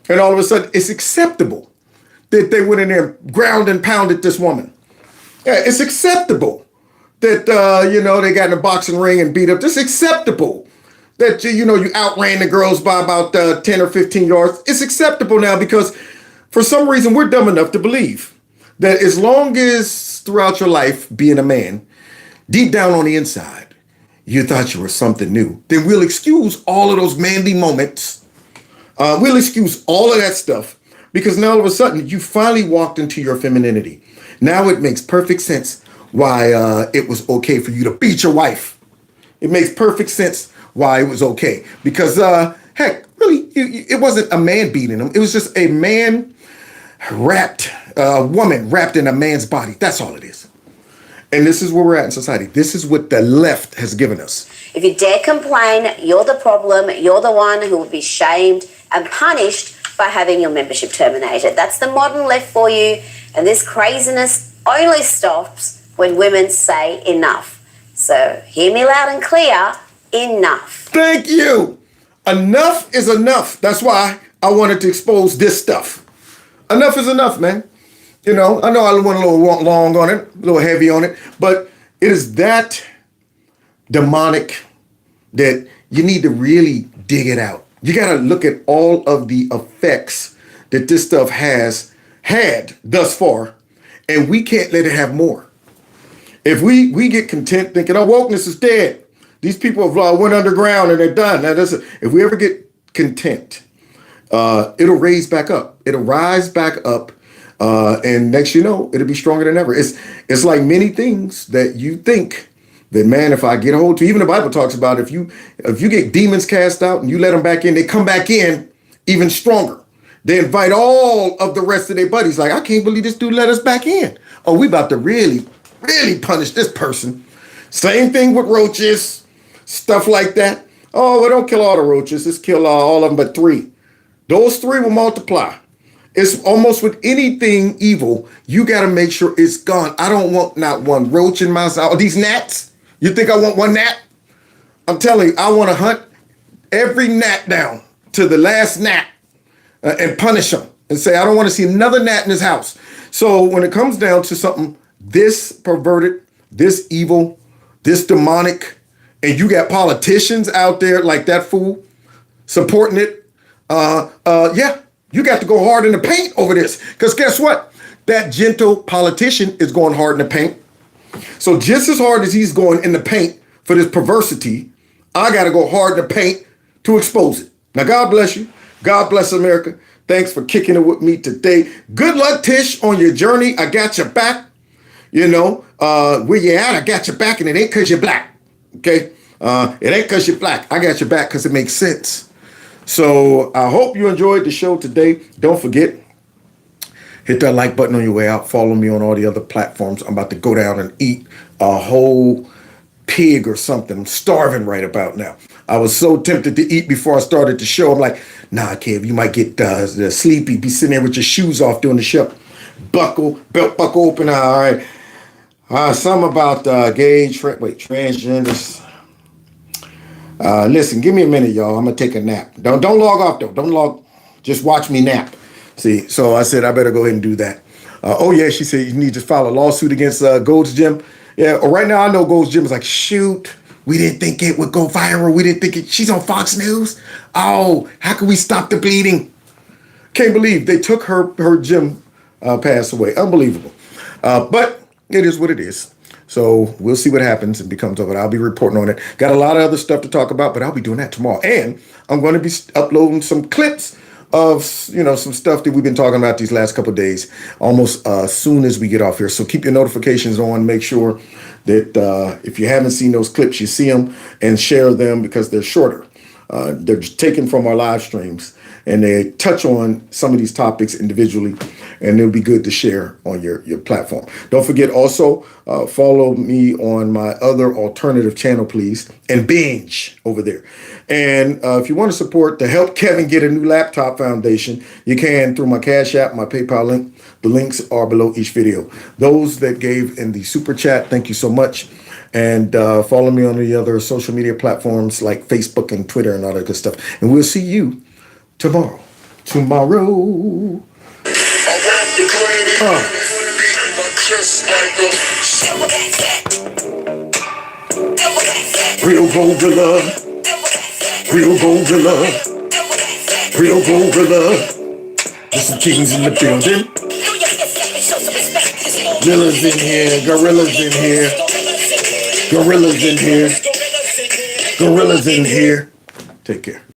and all of a sudden it's acceptable that they went in there, ground and pounded this woman. Yeah, it's acceptable that, they got in a boxing ring and beat up. It's acceptable that, you outran the girls by about 10 or 15 yards. It's acceptable now because for some reason we're dumb enough to believe that as long as throughout your life being a man, deep down on the inside, you thought you were something new, then we'll excuse all of those manly moments. We'll excuse all of that stuff because now all of a sudden you finally walked into your femininity. Now it makes perfect sense why it was okay for you to beat your wife. It makes perfect sense why it was okay because, heck, really, it wasn't a man beating him. It was just a man woman wrapped in a man's body. That's all it is. And this is where we're at in society. This is what the left has given us. If you dare complain, you're the problem. You're the one who will be shamed and punished by having your membership terminated. That's the modern left for you. And this craziness only stops when women say enough. So hear me loud and clear, enough. Thank you. Enough is enough. That's why I wanted to expose this stuff. Enough is enough, man. I know I went a little long on it, a little heavy on it, but it is that demonic that you need to really dig it out. You got to look at all of the effects that this stuff has had thus far, and we can't let it have more. If we get content thinking, oh, wokeness is dead. These people have went underground and they're done. Now, if we ever get content, it'll raise back up. It'll rise back up. And next it'll be stronger than ever. It's like many things that you think that, man, if I get a hold to, even the Bible talks about if you get demons cast out and you let them back in, they come back in even stronger. They invite all of the rest of their buddies. Like, I can't believe this dude let us back in. Oh, we about to really, really punish this person. Same thing with roaches, stuff like that. Oh, well, don't kill all the roaches. Let's kill all of them but 3. Those 3 will multiply. It's almost with anything evil, you got to make sure it's gone. I don't want not one roach in my house. Oh, these gnats? You think I want one gnat? I'm telling you, I want to hunt every gnat down to the last gnat and punish them and say, I don't want to see another gnat in this house. So when it comes down to something this perverted, this evil, this demonic, and you got politicians out there like that fool supporting it, yeah. You got to go hard in the paint over this. Because guess what? That gentle politician is going hard in the paint. So just as hard as he's going in the paint for this perversity, I got to go hard in the paint to expose it. Now, God bless you. God bless America. Thanks for kicking it with me today. Good luck, Tish, on your journey. I got your back. Where you at, I got your back, and it ain't because you're black. Okay? It ain't because you're black. I got your back because it makes sense. So I hope you enjoyed the show today. Don't forget, hit that like button on your way out. Follow me on all the other platforms. I'm about to go down and eat a whole pig or something. I'm starving right about now. I was so tempted to eat before I started the show. I'm like, nah, Kev, you might get sleepy. Be sitting there with your shoes off doing the show. Belt buckle open. All right. Something about transgenders. Listen, give me a minute, y'all. I'm gonna take a nap. Don't log off though. Just watch me nap. See, so I said I better go ahead and do that. Oh yeah, she said you need to file a lawsuit against Gold's Gym. Yeah, right now I know Gold's Gym is like, shoot, we didn't think it would go viral. We didn't think it. She's on Fox News. Oh, how can we stop the bleeding? Can't believe they took her gym pass away. Unbelievable. But it is what it is. So we'll see what happens and becomes of it. I'll be reporting on it. Got a lot of other stuff to talk about, but I'll be doing that tomorrow. And I'm going to be uploading some clips of, some stuff that we've been talking about these last couple of days, almost as soon as we get off here. So keep your notifications on. Make sure that if you haven't seen those clips, you see them and share them because they're shorter. They're taken from our live streams and they touch on some of these topics individually, and it'll be good to share on your platform. Don't forget also, follow me on my other alternative channel, please, and binge over there. And if you want to support to help Kevin get a new laptop foundation, you can through my Cash App, my PayPal link. The links are below each video. Those that gave in the super chat, thank you so much. And follow me on the other social media platforms like Facebook and Twitter and all that good stuff. And we'll see you tomorrow. Just like a Real gorilla. Real gorilla. Real gorilla. There's some kings in the building. Gorillas in here. Gorillas in here. Gorillas in here. Gorillas in here. Take care.